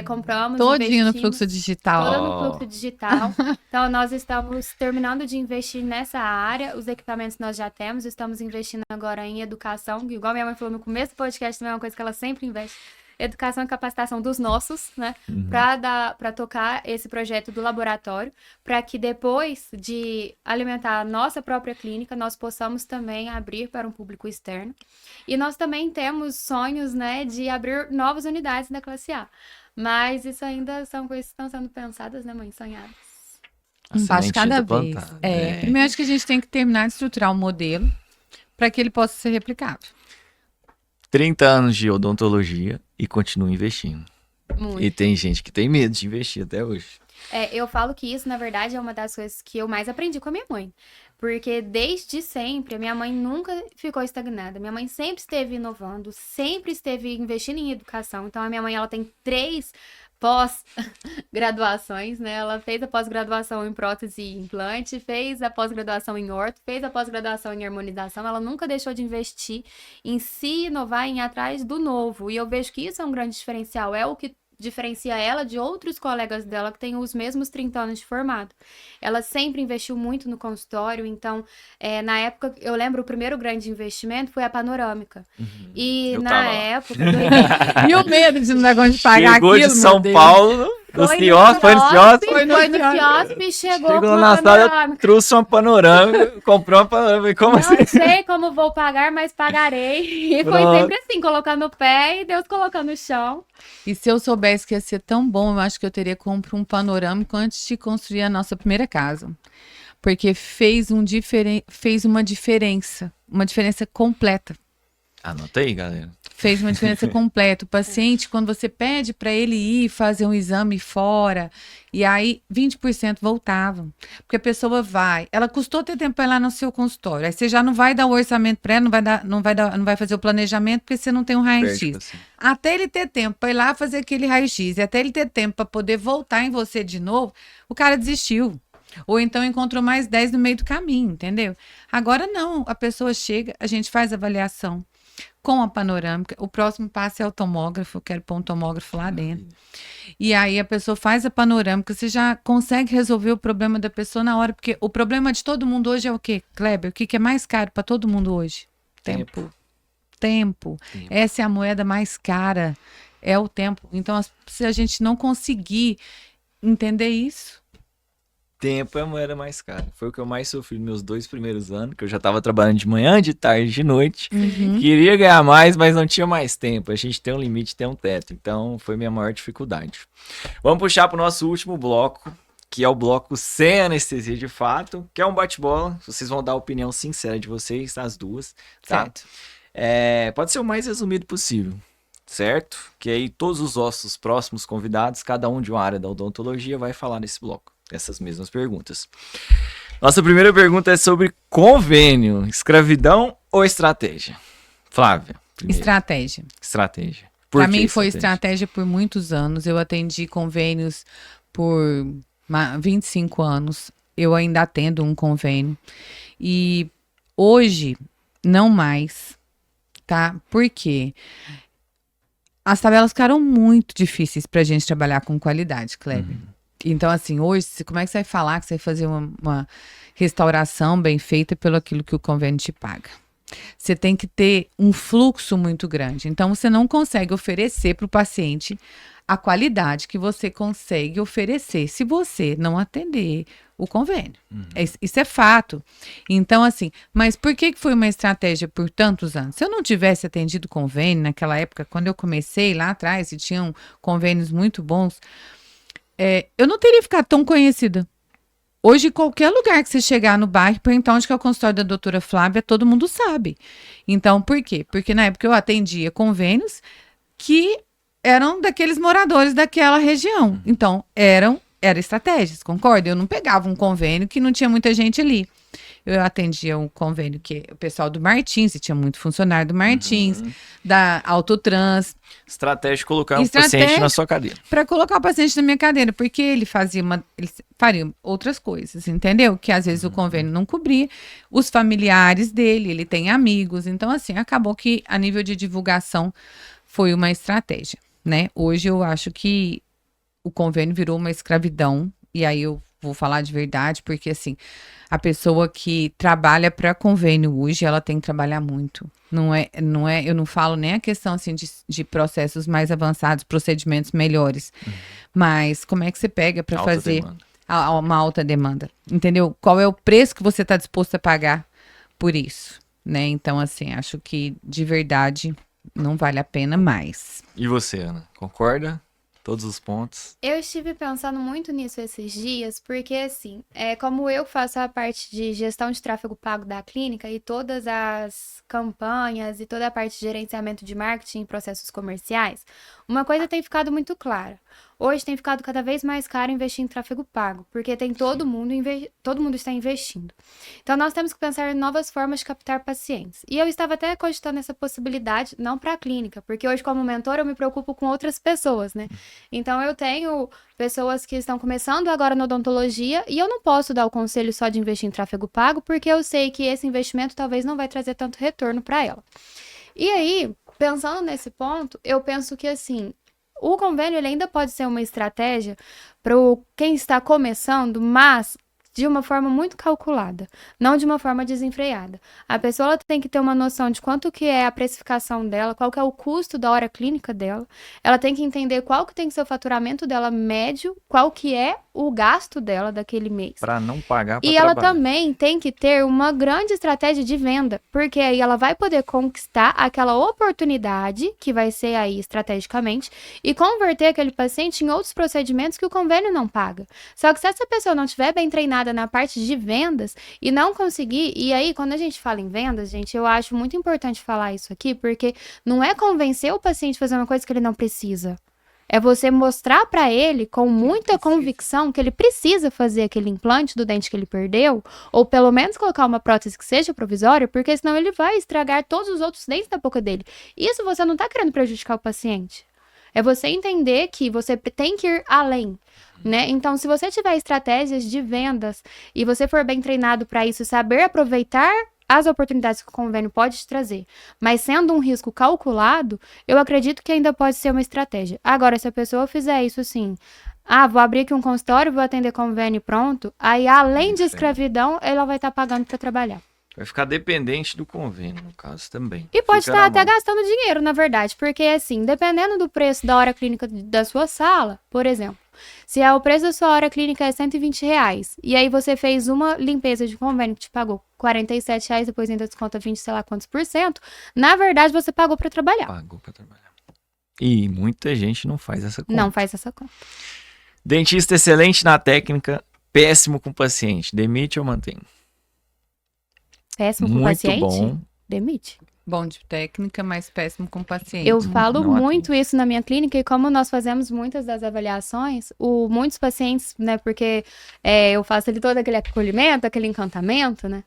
[SPEAKER 3] Compramos,
[SPEAKER 2] Todinho no
[SPEAKER 3] investimos,
[SPEAKER 2] fluxo digital.
[SPEAKER 3] todo no fluxo digital. Então, nós estamos terminando de investir nessa área. Os equipamentos nós já temos. Estamos investindo agora em educação. Igual minha mãe falou no começo do podcast, também é uma coisa que ela sempre investe. Educação e capacitação dos nossos, né? Para tocar esse projeto do laboratório, para que depois de alimentar a nossa própria clínica, nós possamos também abrir para um público externo. E nós também temos sonhos, né, de abrir novas unidades da classe A. Mas isso ainda são coisas que estão sendo pensadas, né, mãe? Sonhadas.
[SPEAKER 2] Um passo de cada
[SPEAKER 1] sementinha
[SPEAKER 2] vez.
[SPEAKER 1] plantada.
[SPEAKER 2] Primeiro acho que a gente tem que terminar de estruturar o modelo para que ele possa ser replicado.
[SPEAKER 1] 30 anos de odontologia e continua investindo.
[SPEAKER 3] Muito.
[SPEAKER 1] E tem gente que tem medo de investir até hoje.
[SPEAKER 3] Eu falo que isso, na verdade, é uma das coisas que eu mais aprendi com a minha mãe. Porque desde sempre, a minha mãe nunca ficou estagnada. Minha mãe sempre esteve inovando, sempre esteve investindo em educação. Então, a minha mãe, ela tem 3 pós-graduações, né? Ela fez a pós-graduação em prótese e implante, fez a pós-graduação em orto, fez a pós-graduação em harmonização. Ela nunca deixou de investir em se inovar, em ir atrás do novo. E eu vejo que isso é um grande diferencial. É o que diferencia ela de outros colegas dela que têm os mesmos 30 anos de formado. Ela sempre investiu muito no consultório, então, na época, eu lembro o primeiro grande investimento foi a panorâmica. E
[SPEAKER 1] Eu
[SPEAKER 3] na
[SPEAKER 1] tava lá.
[SPEAKER 3] época...
[SPEAKER 2] E o medo de não dar conta de pagar
[SPEAKER 1] Chegou
[SPEAKER 2] aquilo,
[SPEAKER 1] de
[SPEAKER 2] meu
[SPEAKER 1] São
[SPEAKER 2] Deus.
[SPEAKER 1] Paulo, do quiosque, foi no quiosque.
[SPEAKER 3] Foi no quiosque e chegou com
[SPEAKER 1] Chegou
[SPEAKER 3] uma
[SPEAKER 1] na sala,
[SPEAKER 3] panorâmica.
[SPEAKER 1] trouxe uma panorâmica, comprou uma panorâmica. Como assim?
[SPEAKER 3] Não sei como vou pagar, mas pagarei. E foi
[SPEAKER 1] Pronto.
[SPEAKER 3] sempre assim, colocando o pé e Deus colocando o chão.
[SPEAKER 2] E se eu soubesse que ia ser tão bom, eu acho que eu teria comprado um panorâmico antes de construir a nossa primeira casa. Porque fez uma diferença completa.
[SPEAKER 1] Anota aí, galera.
[SPEAKER 2] Fez uma diferença completa. O paciente, quando você pede para ele ir fazer um exame fora, e aí 20% voltavam. Porque a pessoa vai, ela custou ter tempo para ir lá no seu consultório. Aí você já não vai dar o orçamento para ela, não vai fazer o planejamento, porque você não tem um raio-x.
[SPEAKER 1] Perde, assim.
[SPEAKER 2] Até ele ter tempo para ir lá fazer aquele raio-x, e até ele ter tempo para poder voltar em você de novo, o cara desistiu. Ou então encontrou mais 10 no meio do caminho, entendeu? Agora não, a pessoa chega, a gente faz avaliação. com a panorâmica. O próximo passo é o tomógrafo, eu quero pôr um tomógrafo lá dentro. E aí a pessoa faz a panorâmica, você já consegue resolver o problema da pessoa na hora, porque o problema de todo mundo hoje é o quê, Kleber? O que é mais caro para todo mundo hoje? Tempo. Essa é a moeda mais cara, é o tempo. Então, se a gente não conseguir entender isso...
[SPEAKER 1] Tempo é a moeda mais cara. Foi o que eu mais sofri nos meus 2 primeiros anos, que eu já tava trabalhando de manhã, de tarde, de noite. Queria ganhar mais, mas não tinha mais tempo. A gente tem um limite, tem um teto. Então, foi minha maior dificuldade. Vamos puxar pro nosso último bloco, que é o bloco sem anestesia de fato, que é um bate-bola. Vocês vão dar a opinião sincera de vocês, as duas, tá?
[SPEAKER 2] Certo.
[SPEAKER 1] Pode ser o mais resumido possível, certo? Que aí todos os nossos próximos convidados, cada um de uma área da odontologia, vai falar nesse bloco. Essas mesmas perguntas. Nossa primeira pergunta é sobre convênio, escravidão ou estratégia? Flávia. Primeiro. Estratégia.
[SPEAKER 2] Para mim foi estratégia por muitos anos. Eu atendi convênios por 25 anos. Eu ainda atendo um convênio. E hoje, não mais, tá? Por quê? As tabelas ficaram muito difíceis pra gente trabalhar com qualidade, Kleber. Então, assim, hoje, como é que você vai falar que você vai fazer uma restauração bem feita pelo aquilo que o convênio te paga? Você tem que ter um fluxo muito grande. Então, você não consegue oferecer para o paciente a qualidade que você consegue oferecer se você não atender o convênio. Isso é fato. Então, assim, mas por que foi uma estratégia por tantos anos? Se eu não tivesse atendido convênio naquela época, quando eu comecei lá atrás, e tinham convênios muito bons, eu não teria ficado tão conhecida. Hoje, qualquer lugar que você chegar no bairro, perguntar onde que é o consultório da doutora Flávia, todo mundo sabe. Então, por quê? Porque na época eu atendia convênios que eram daqueles moradores daquela região. Então, eram estratégias, concorda? Eu não pegava um convênio que não tinha muita gente ali. Eu atendia um convênio que o pessoal do Martins, e tinha muito funcionário do Martins, da Autotrans.
[SPEAKER 1] Estratégia de colocar um paciente na sua cadeira.
[SPEAKER 2] Para colocar o paciente na minha cadeira, porque ele faria outras coisas, entendeu? Que às vezes o convênio não cobria. Os familiares dele, ele tem amigos. Então, assim, acabou que a nível de divulgação foi uma estratégia, né? Hoje eu acho que o convênio virou uma escravidão, e aí eu vou falar de verdade, porque assim, a pessoa que trabalha para convênio hoje, ela tem que trabalhar muito. Não é, eu não falo nem a questão assim de processos mais avançados, procedimentos melhores, mas como é que você pega para fazer uma alta demanda, entendeu? Qual é o preço que você está disposto a pagar por isso, né? Então, assim, acho que de verdade não vale a pena mais.
[SPEAKER 1] E você, Ana, concorda? Todos os pontos.
[SPEAKER 3] Eu estive pensando muito nisso esses dias, porque assim, como eu faço a parte de gestão de tráfego pago da clínica e todas as campanhas e toda a parte de gerenciamento de marketing e processos comerciais, uma coisa tem ficado muito clara. Hoje tem ficado cada vez mais caro investir em tráfego pago, porque tem todo mundo está investindo. Então, nós temos que pensar em novas formas de captar pacientes. E eu estava até cogitando essa possibilidade, não para a clínica, porque hoje, como mentor, eu me preocupo com outras pessoas, né? Então, eu tenho pessoas que estão começando agora na odontologia e eu não posso dar o conselho só de investir em tráfego pago, porque eu sei que esse investimento talvez não vai trazer tanto retorno para ela. E aí, pensando nesse ponto, eu penso que, assim, o convênio ele ainda pode ser uma estratégia para quem está começando, mas de uma forma muito calculada, não de uma forma desenfreada. A pessoa ela tem que ter uma noção de quanto que é a precificação dela, qual que é o custo da hora clínica dela. Ela tem que entender qual que tem que ser o faturamento dela médio, qual que é o gasto dela daquele mês.
[SPEAKER 1] Para não pagar para
[SPEAKER 3] E ela também tem que ter uma grande estratégia de venda, porque aí ela vai poder conquistar aquela oportunidade, que vai ser aí estrategicamente, e converter aquele paciente em outros procedimentos que o convênio não paga. Só que se essa pessoa não estiver bem treinada na parte de vendas e não conseguir, e aí quando a gente fala em vendas, gente, eu acho muito importante falar isso aqui, porque não é convencer o paciente a fazer uma coisa que ele não precisa. É você mostrar para ele com muita convicção que ele precisa fazer aquele implante do dente que ele perdeu, ou pelo menos colocar uma prótese que seja provisória, porque senão ele vai estragar todos os outros dentes da boca dele. Isso você não está querendo prejudicar o paciente. É você entender que você tem que ir além, né? Então, se você tiver estratégias de vendas e você for bem treinado para isso, saber aproveitar as oportunidades que o convênio pode te trazer, mas sendo um risco calculado, eu acredito que ainda pode ser uma estratégia. Agora, se a pessoa fizer isso assim, vou abrir aqui um consultório, vou atender convênio e pronto, aí além de escravidão, ela vai estar pagando para trabalhar.
[SPEAKER 1] Vai ficar dependente do convênio, no caso, também.
[SPEAKER 3] E pode
[SPEAKER 1] Fica
[SPEAKER 3] estar
[SPEAKER 1] na
[SPEAKER 3] até
[SPEAKER 1] mão.
[SPEAKER 3] gastando dinheiro, na verdade, porque assim, dependendo do preço da hora clínica da sua sala, por exemplo, se o preço da sua hora clínica é R$ 120, e aí você fez uma limpeza de convênio que te pagou R$ 47, depois ainda desconta 20, sei lá quantos por cento, na verdade você pagou para trabalhar.
[SPEAKER 1] Pagou pra trabalhar. E muita gente não faz essa conta.
[SPEAKER 3] Não faz essa conta.
[SPEAKER 1] Dentista excelente na técnica, péssimo com o paciente. Demite ou mantém?
[SPEAKER 3] Péssimo com o
[SPEAKER 1] Muito
[SPEAKER 3] paciente?
[SPEAKER 1] bom.
[SPEAKER 3] Demite.
[SPEAKER 2] Bom de técnica, mas péssimo com o paciente.
[SPEAKER 3] Eu falo
[SPEAKER 1] não
[SPEAKER 3] muito isso na minha clínica e como nós fazemos muitas das avaliações, muitos pacientes, né, porque eu faço ali todo aquele acolhimento, aquele encantamento, né,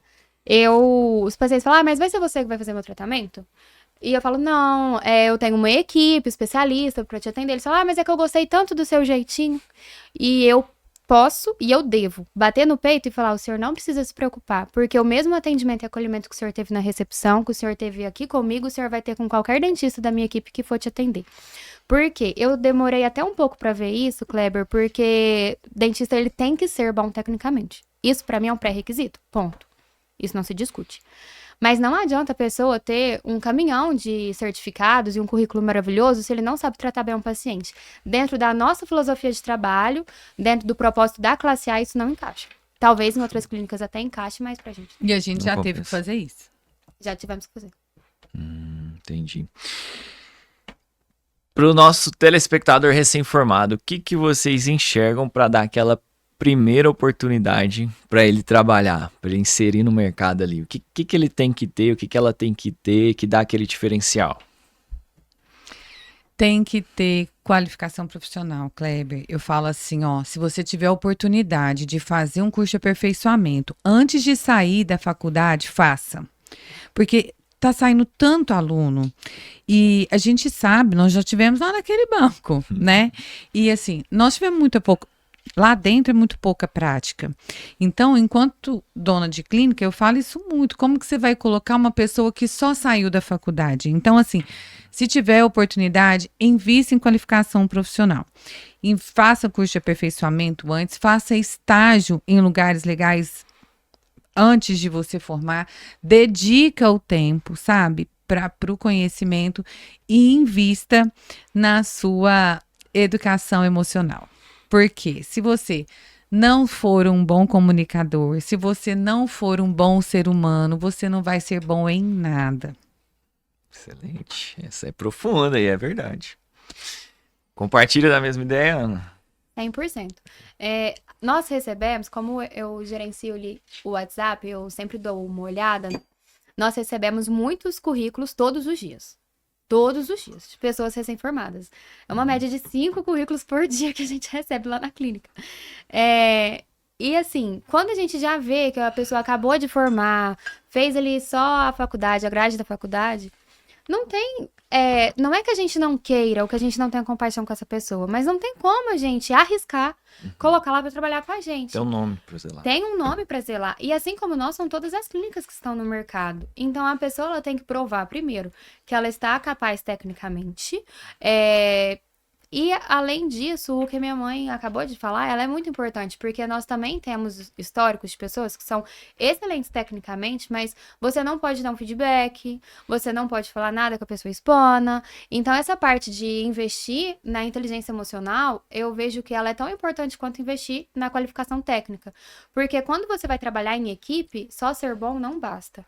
[SPEAKER 3] os pacientes falam, mas vai ser você que vai fazer meu tratamento? E eu falo, não, eu tenho uma equipe especialista para te atender. Eles falam, mas é que eu gostei tanto do seu jeitinho. E eu posso e eu devo bater no peito e falar, o senhor não precisa se preocupar, porque o mesmo atendimento e acolhimento que o senhor teve na recepção, que o senhor teve aqui comigo, o senhor vai ter com qualquer dentista da minha equipe que for te atender. Por quê? Eu demorei até um pouco para ver isso, Kleber, porque dentista ele tem que ser bom tecnicamente. Isso para mim é um pré-requisito, ponto. Isso não se discute. Mas não adianta a pessoa ter um caminhão de certificados e um currículo maravilhoso se ele não sabe tratar bem um paciente. Dentro da nossa filosofia de trabalho, dentro do propósito da classe A, isso não encaixa. Talvez em outras clínicas até encaixe, mas pra gente
[SPEAKER 2] E a gente
[SPEAKER 1] Não
[SPEAKER 2] já
[SPEAKER 1] compensa.
[SPEAKER 2] teve que fazer isso.
[SPEAKER 3] já tivemos que fazer.
[SPEAKER 1] Entendi. Para o nosso telespectador recém-formado, o que vocês enxergam para dar aquela primeira oportunidade para ele trabalhar, para ele inserir no mercado ali? O que ele tem que ter, o que ela tem que ter, que dá aquele diferencial?
[SPEAKER 2] Tem que ter qualificação profissional, Kleber. Eu falo assim, ó, se você tiver a oportunidade de fazer um curso de aperfeiçoamento antes de sair da faculdade, faça. Porque tá saindo tanto aluno e a gente sabe, nós já tivemos lá naquele banco, né? E assim, nós tivemos muito pouco. Lá dentro é muito pouca prática. Então, enquanto dona de clínica, eu falo isso muito. Como que você vai colocar uma pessoa que só saiu da faculdade? Então, assim, se tiver oportunidade, invista em qualificação profissional. E faça curso de aperfeiçoamento antes, faça estágio em lugares legais antes de você formar. Dedica o tempo, sabe, para o conhecimento e invista na sua educação emocional. Porque se você não for um bom comunicador, se você não for um bom ser humano, você não vai ser bom em nada.
[SPEAKER 1] Excelente. Essa é profunda e é verdade. Compartilha da mesma ideia, Ana?
[SPEAKER 3] 100%. Nós recebemos, como eu gerencio ali o WhatsApp, eu sempre dou uma olhada, nós recebemos muitos currículos todos os dias. Todos os dias, de pessoas recém-formadas. É uma média de 5 currículos por dia que a gente recebe lá na clínica. E assim, quando a gente já vê que a pessoa acabou de formar, fez ali só a faculdade, a grade da faculdade, não tem... não é que a gente não queira ou que a gente não tenha compaixão com essa pessoa, mas não tem como a gente arriscar colocar lá para trabalhar com a gente.
[SPEAKER 1] Tem um nome para zelar.
[SPEAKER 3] Tem um nome para zelar. E assim como nós, são todas as clínicas que estão no mercado. Então, a pessoa ela tem que provar, primeiro, que ela está capaz tecnicamente. E, além disso, o que minha mãe acabou de falar, ela é muito importante, porque nós também temos históricos de pessoas que são excelentes tecnicamente, mas você não pode dar um feedback, você não pode falar nada que a pessoa expõe. Então, essa parte de investir na inteligência emocional, eu vejo que ela é tão importante quanto investir na qualificação técnica. Porque quando você vai trabalhar em equipe, só ser bom não basta,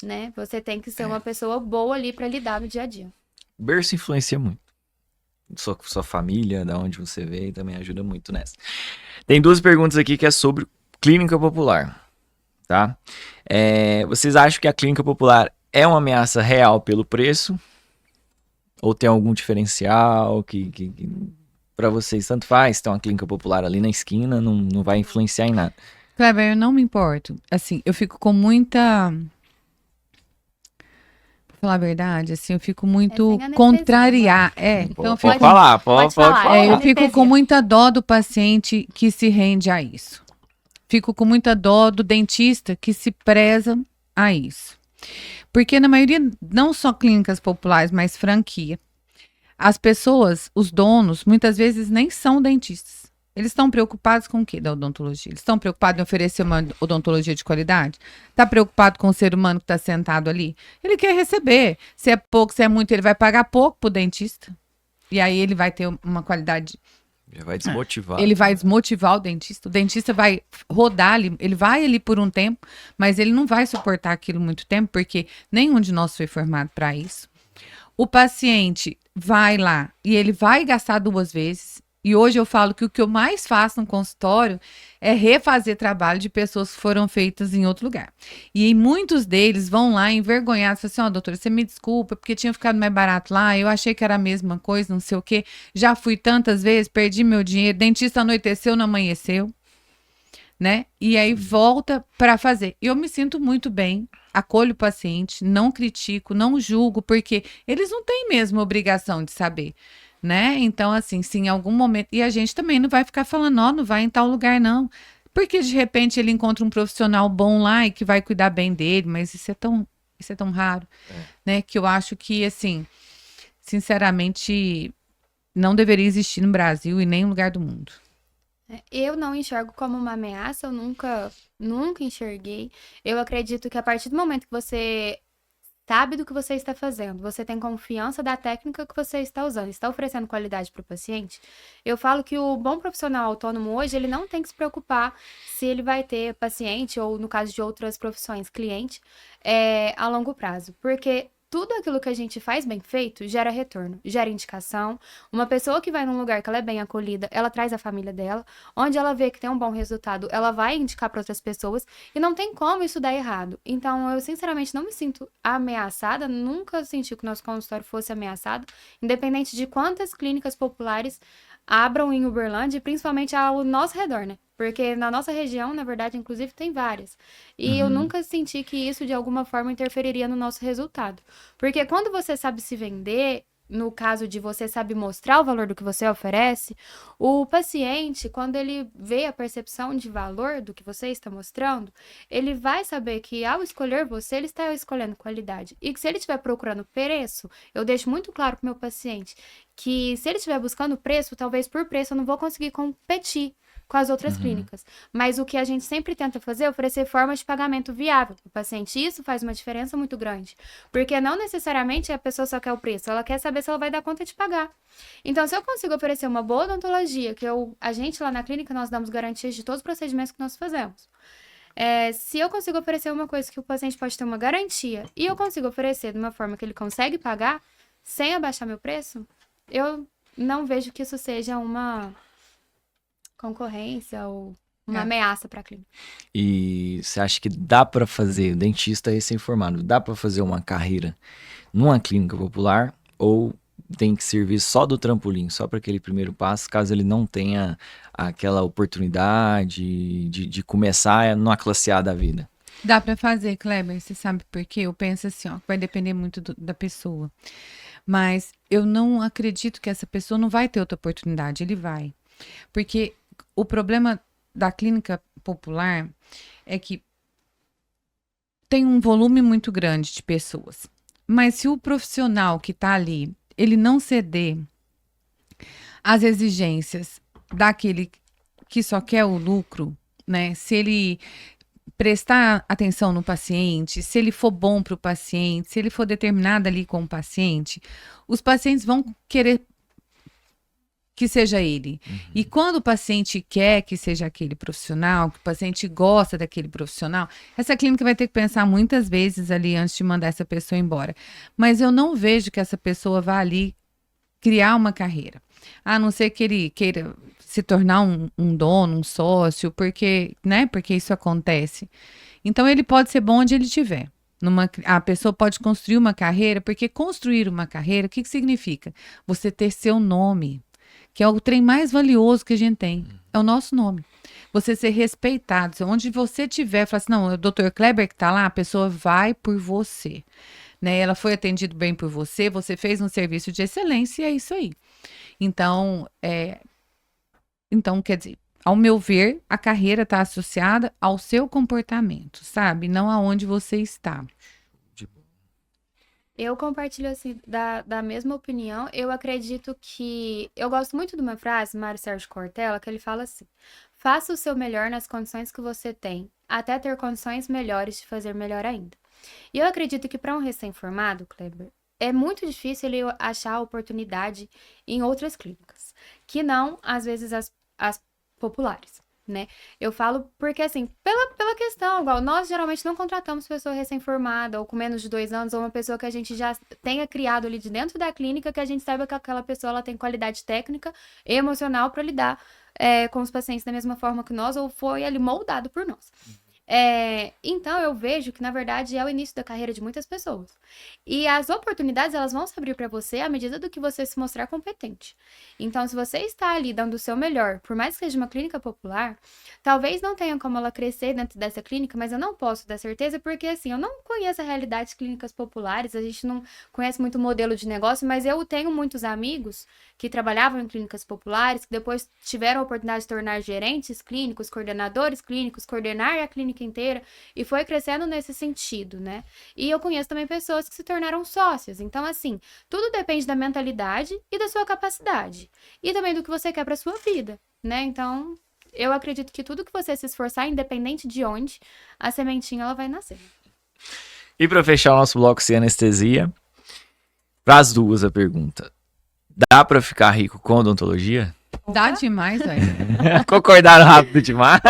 [SPEAKER 3] né? Você tem que ser uma pessoa boa ali para lidar no dia a dia.
[SPEAKER 1] Berço influencia muito. Sua família, da onde você veio, também ajuda muito nessa. Tem 2 perguntas aqui que é sobre clínica popular, tá? Vocês acham que a clínica popular é uma ameaça real pelo preço? Ou tem algum diferencial que para vocês tanto faz? Tem uma clínica popular ali na esquina, não vai influenciar em nada.
[SPEAKER 2] Kleber, eu não me importo. Assim, eu fico com muita... Pra falar a verdade, assim, eu fico muito
[SPEAKER 3] sem anestesia,
[SPEAKER 2] contrariar.
[SPEAKER 1] Pode
[SPEAKER 2] Então eu fico,
[SPEAKER 1] falar, pode
[SPEAKER 3] falar.
[SPEAKER 1] falar.
[SPEAKER 2] eu fico
[SPEAKER 3] Anestesia.
[SPEAKER 2] com muita dó do paciente que se rende a isso. Fico com muita dó do dentista que se preza a isso? Porque na maioria, não só clínicas populares, mas franquia, as pessoas, os donos, muitas vezes nem são dentistas. Eles estão preocupados com o quê da odontologia? Eles estão preocupados em oferecer uma odontologia de qualidade? Está preocupado com o ser humano que está sentado ali? Ele quer receber. Se é pouco, se é muito, ele vai pagar pouco para o dentista. E aí ele vai ter uma qualidade.
[SPEAKER 1] Já vai desmotivar.
[SPEAKER 2] Ele vai desmotivar o dentista. O dentista vai rodar ali, ele vai ali por um tempo, mas ele não vai suportar aquilo muito tempo, porque nenhum de nós foi formado para isso. O paciente vai lá e ele vai gastar 2 vezes. E hoje eu falo que o que eu mais faço no consultório é refazer trabalho de pessoas que foram feitas em outro lugar. E muitos deles vão lá envergonhados, falam assim, ó, doutora, você me desculpa, porque tinha ficado mais barato lá, eu achei que era a mesma coisa, não sei o quê. Já fui tantas vezes, perdi meu dinheiro, dentista anoiteceu, não amanheceu, né? E aí volta para fazer. Eu me sinto muito bem, acolho o paciente, não critico, não julgo, porque eles não têm mesmo obrigação de saber. Né? Então, assim, se em algum momento. E a gente também não vai ficar falando, ó, não vai em tal lugar, não. Porque de repente ele encontra um profissional bom lá e que vai cuidar bem dele, mas isso é tão raro, né? Que eu acho que, assim, sinceramente, não deveria existir no Brasil e nem em lugar do mundo.
[SPEAKER 3] Eu não enxergo como uma ameaça, eu nunca enxerguei. Eu acredito que a partir do momento que você sabe do que você está fazendo, você tem confiança da técnica que você está usando, está oferecendo qualidade para o paciente, eu falo que o bom profissional autônomo hoje, ele não tem que se preocupar se ele vai ter paciente, ou no caso de outras profissões, cliente, a longo prazo, porque tudo aquilo que a gente faz bem feito gera retorno, gera indicação. Uma pessoa que vai num lugar que ela é bem acolhida, ela traz a família dela, onde ela vê que tem um bom resultado, ela vai indicar para outras pessoas e não tem como isso dar errado. Então, eu sinceramente não me sinto ameaçada, nunca senti que o nosso consultório fosse ameaçado, independente de quantas clínicas populares abram em Uberlândia, e principalmente ao nosso redor, né? Porque na nossa região, na verdade, inclusive, tem várias. E eu nunca senti que isso, de alguma forma, interferiria no nosso resultado. Porque quando você sabe se vender, no caso de você sabe mostrar o valor do que você oferece, o paciente, quando ele vê a percepção de valor do que você está mostrando, ele vai saber que ao escolher você, ele está escolhendo qualidade. E que se ele estiver procurando preço, eu deixo muito claro para o meu paciente que se ele estiver buscando preço, talvez por preço eu não vou conseguir competir com as outras clínicas. Mas o que a gente sempre tenta fazer é oferecer formas de pagamento viável para o paciente. Isso faz uma diferença muito grande. Porque não necessariamente a pessoa só quer o preço, ela quer saber se ela vai dar conta de pagar. Então, se eu consigo oferecer uma boa odontologia, que a gente lá na clínica, nós damos garantias de todos os procedimentos que nós fazemos. Se eu consigo oferecer uma coisa que o paciente pode ter uma garantia e eu consigo oferecer de uma forma que ele consegue pagar, sem abaixar meu preço, eu não vejo que isso seja uma concorrência ou uma ameaça para a clínica.
[SPEAKER 1] E você acha que dá para fazer, dentista recém-formado, dá para fazer uma carreira numa clínica popular ou tem que servir só do trampolim, só para aquele primeiro passo, caso ele não tenha aquela oportunidade de começar numa classe A da vida?
[SPEAKER 2] Dá para fazer, Kleber, você sabe por quê? Eu penso assim, ó, vai depender muito da pessoa. Mas eu não acredito que essa pessoa não vai ter outra oportunidade, ele vai. Porque o problema da clínica popular é que tem um volume muito grande de pessoas. Mas se o profissional que está ali, ele não ceder às exigências daquele que só quer o lucro, né? Se ele prestar atenção no paciente, se ele for bom para o paciente, se ele for determinado ali com o paciente, os pacientes vão querer que seja ele. E quando o paciente quer que seja aquele profissional, que o paciente gosta daquele profissional, essa clínica vai ter que pensar muitas vezes ali antes de mandar essa pessoa embora. Mas eu não vejo que essa pessoa vá ali criar uma carreira. A não ser que ele queira se tornar um dono, um sócio, porque isso acontece. Então, ele pode ser bom onde ele estiver. A pessoa pode construir uma carreira, porque construir uma carreira, o que significa? Você ter seu nome, que é o trem mais valioso que a gente tem, é o nosso nome. Você ser respeitado, onde você estiver, fala assim, não, é o Dr. Kleber que está lá, a pessoa vai por você. Né? Ela foi atendida bem por você, você fez um serviço de excelência e é isso aí. Então, quer dizer, ao meu ver, a carreira está associada ao seu comportamento, sabe? Não aonde você está.
[SPEAKER 3] Eu compartilho, assim, da mesma opinião. Eu acredito que... Eu gosto muito de uma frase, Mário Sérgio Cortella, que ele fala assim: faça o seu melhor nas condições que você tem, até ter condições melhores de fazer melhor ainda. E eu acredito que para um recém-formado, Kleber, é muito difícil ele achar oportunidade em outras clínicas, que não, às vezes, as populares, né? Eu falo porque, assim, pela questão, igual, nós geralmente não contratamos pessoa recém-formada ou com menos de 2 anos, ou uma pessoa que a gente já tenha criado ali de dentro da clínica, que a gente saiba que aquela pessoa ela tem qualidade técnica e emocional para lidar com os pacientes da mesma forma que nós, ou foi ali moldado por nós. Então, eu vejo que, na verdade, é o início da carreira de muitas pessoas. E as oportunidades, elas vão se abrir para você à medida do que você se mostrar competente. Então, se você está ali dando o seu melhor, por mais que seja uma clínica popular, talvez não tenha como ela crescer dentro dessa clínica, mas eu não posso dar certeza, porque, assim, eu não conheço a realidade de clínicas populares, a gente não conhece muito o modelo de negócio, mas eu tenho muitos amigos que trabalhavam em clínicas populares, que depois tiveram a oportunidade de se tornar gerentes clínicos, coordenadores clínicos, coordenar a clínica inteira, e foi crescendo nesse sentido, né? E eu conheço também pessoas que se tornaram sócias. Então, assim, tudo depende da mentalidade e da sua capacidade. E também do que você quer para sua vida, né? Então, eu acredito que tudo que você se esforçar, independente de onde, a sementinha ela vai nascer.
[SPEAKER 1] E para fechar o nosso bloco sem anestesia, para as duas a pergunta: dá para ficar rico com odontologia?
[SPEAKER 2] Dá demais, velho.
[SPEAKER 1] Concordaram rápido demais?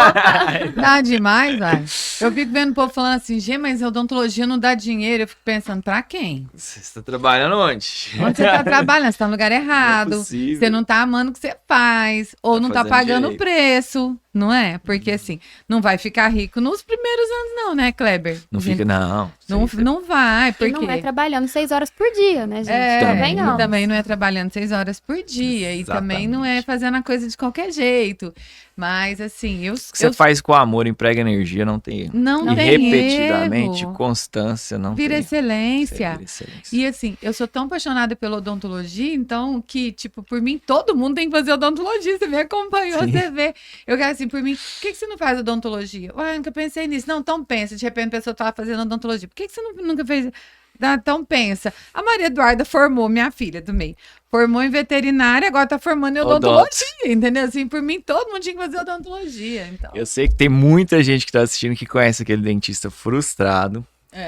[SPEAKER 2] Dá demais, velho. Eu fico vendo o povo falando assim, Gê, mas a odontologia não dá dinheiro. Eu fico pensando, pra quem?
[SPEAKER 1] Você está trabalhando onde?
[SPEAKER 2] Onde você tá trabalhando? Você tá no lugar errado.
[SPEAKER 1] Não é possível.
[SPEAKER 2] Você não tá amando o que você faz. Ou
[SPEAKER 1] Tá
[SPEAKER 2] não tá
[SPEAKER 1] fazendo
[SPEAKER 2] pagando o
[SPEAKER 1] direito.
[SPEAKER 2] preço, não é? Porque assim, não vai ficar rico nos primeiros anos não, né, Kleber?
[SPEAKER 1] Não
[SPEAKER 2] Gente,
[SPEAKER 1] fica, não.
[SPEAKER 2] Não vai,
[SPEAKER 3] E
[SPEAKER 2] porque...
[SPEAKER 3] não é trabalhando 6 horas por dia, né, gente?
[SPEAKER 1] Também
[SPEAKER 2] E
[SPEAKER 3] não.
[SPEAKER 2] também não é trabalhando 6 horas por dia. E também não é
[SPEAKER 1] Exatamente.
[SPEAKER 2] fazendo a coisa de qualquer jeito. Mas assim,
[SPEAKER 1] O que você faz com amor, emprega energia, não tem erro.
[SPEAKER 2] não
[SPEAKER 1] E
[SPEAKER 2] tem
[SPEAKER 1] repetidamente,
[SPEAKER 2] erro.
[SPEAKER 1] constância, não
[SPEAKER 2] Vira
[SPEAKER 1] tem erro.
[SPEAKER 2] excelência.
[SPEAKER 1] Vira excelência.
[SPEAKER 2] E assim, eu sou tão apaixonada pela odontologia, então, que, tipo, por mim, todo mundo tem que fazer odontologia. Você me acompanhou,
[SPEAKER 1] Sim.
[SPEAKER 2] você vê. Eu quero assim, por mim, por que você não faz odontologia? Ué, eu nunca pensei nisso. Não, então pensa. De repente a pessoa tá fazendo odontologia. Por que você nunca fez? Então pensa. A Maria Eduarda formou, minha filha do meio. Formou em veterinária, agora tá formando em odontologia, entendeu? Assim, por mim, todo mundo tinha que fazer odontologia. Então,
[SPEAKER 1] Eu sei que tem muita gente que tá assistindo que conhece aquele dentista frustrado,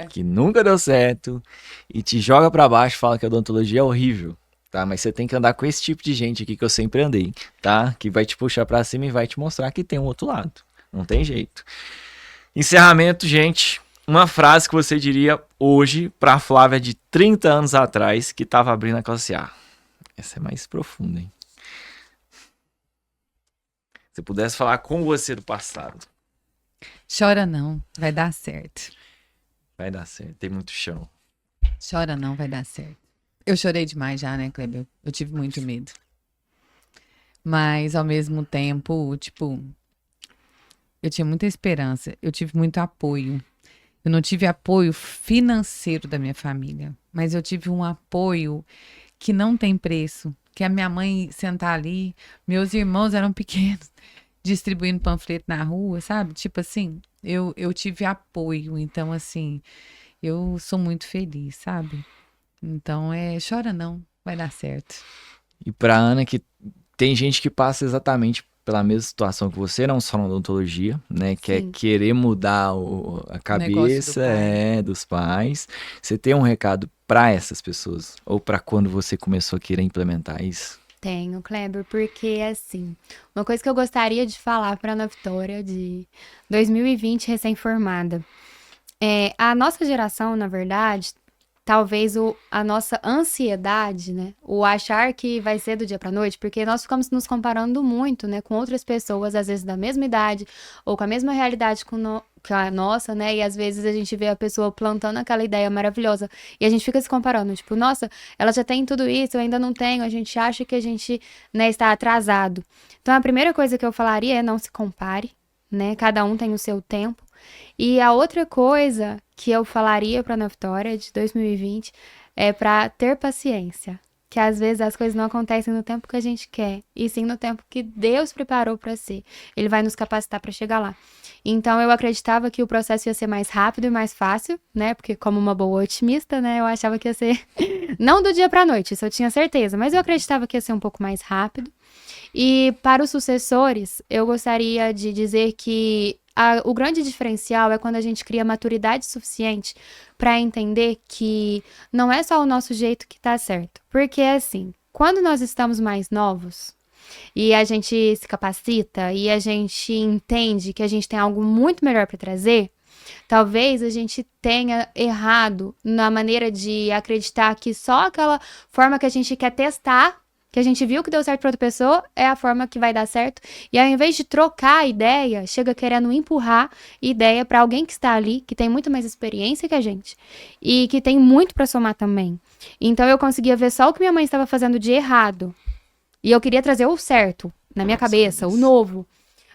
[SPEAKER 1] que nunca deu certo, e te joga pra baixo e fala que a odontologia é horrível, tá? Mas você tem que andar com esse tipo de gente aqui que eu sempre andei, tá? Que vai te puxar pra cima e vai te mostrar que tem um outro lado. Não tem jeito. Encerramento, gente. Uma frase que você diria hoje pra Flávia de 30 anos atrás que tava abrindo a classe A. Essa é mais profunda, hein? Se pudesse falar com você do passado.
[SPEAKER 2] chora não, vai dar certo.
[SPEAKER 1] Vai dar certo, tem muito chão.
[SPEAKER 2] Chora não, vai dar certo. Eu chorei demais já, né, Kleber? Eu tive muito medo. Mas, ao mesmo tempo, tipo, eu tinha muita esperança. Eu tive muito apoio. Eu não tive apoio financeiro da minha família, mas eu tive um apoio que não tem preço. Que a minha mãe sentar ali, meus irmãos eram pequenos, distribuindo panfleto na rua, sabe? Tipo assim, eu tive apoio. Então, assim, eu sou muito feliz, sabe? Então, chora não, vai dar certo.
[SPEAKER 1] E pra Ana, que tem gente que passa exatamente pela mesma situação que você, não só na odontologia, né? Que é
[SPEAKER 3] Sim.
[SPEAKER 1] querer mudar a
[SPEAKER 2] negócio do
[SPEAKER 1] cabeça dos pais. Você tem um recado pra essas pessoas? Ou pra quando você começou a querer implementar isso?
[SPEAKER 3] Tenho, Kleber, porque assim, uma coisa que eu gostaria de falar para Ana Vitória de 2020 recém-formada. A nossa geração, na verdade, talvez a nossa ansiedade, né? O achar que vai ser do dia pra noite, porque nós ficamos nos comparando muito, né, com outras pessoas, às vezes da mesma idade, ou com a mesma realidade que a nossa, né? E às vezes a gente vê a pessoa plantando aquela ideia maravilhosa e a gente fica se comparando, tipo, nossa, ela já tem tudo isso, eu ainda não tenho, a gente acha que a gente, né, está atrasado. Então a primeira coisa que eu falaria é não se compare, né? Cada um tem o seu tempo. E a outra coisa que eu falaria para a Ana Vitória de 2020 é para ter paciência. que às vezes as coisas não acontecem no tempo que a gente quer, e sim no tempo que Deus preparou para ser. Ele vai nos capacitar para chegar lá. Então eu acreditava que o processo ia ser mais rápido e mais fácil, né? Porque como uma boa otimista, né, eu achava que ia ser não do dia para noite, isso eu tinha certeza, mas eu acreditava que ia ser um pouco mais rápido. E para os sucessores, eu gostaria de dizer que o grande diferencial é quando a gente cria maturidade suficiente para entender que não é só o nosso jeito que tá certo. Porque, assim, quando nós estamos mais novos e a gente se capacita e a gente entende que a gente tem algo muito melhor para trazer, talvez a gente tenha errado na maneira de acreditar que só aquela forma que a gente quer testar, que a gente viu que deu certo para outra pessoa, é a forma que vai dar certo. E ao invés de trocar a ideia, chega querendo empurrar ideia para alguém que está ali, que tem muito mais experiência que a gente e que tem muito para somar também. Então eu conseguia ver só o que minha mãe estava fazendo de errado. E eu queria trazer o certo na minha cabeça, o novo.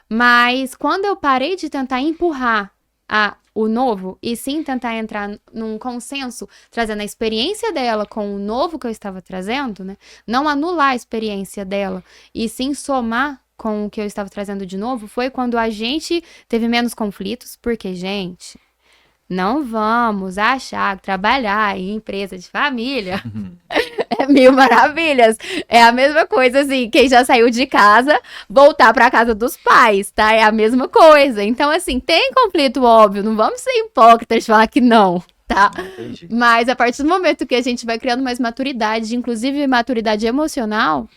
[SPEAKER 3] Mas quando eu parei de tentar empurrar o novo e sim tentar entrar num consenso, trazendo a experiência dela com o novo que eu estava trazendo, né? Não anular a experiência dela e sim somar com o que eu estava trazendo de novo, foi quando a gente teve menos conflitos, porque, gente, não vamos achar que trabalhar em empresa de família é mil maravilhas. É a mesma coisa, assim, quem já saiu de casa, voltar pra casa dos pais, tá? É a mesma coisa. Então, assim, tem conflito óbvio, não vamos ser hipócritas de falar que não, tá?
[SPEAKER 1] Entendi.
[SPEAKER 3] Mas a partir do momento que a gente vai criando mais maturidade, inclusive maturidade emocional,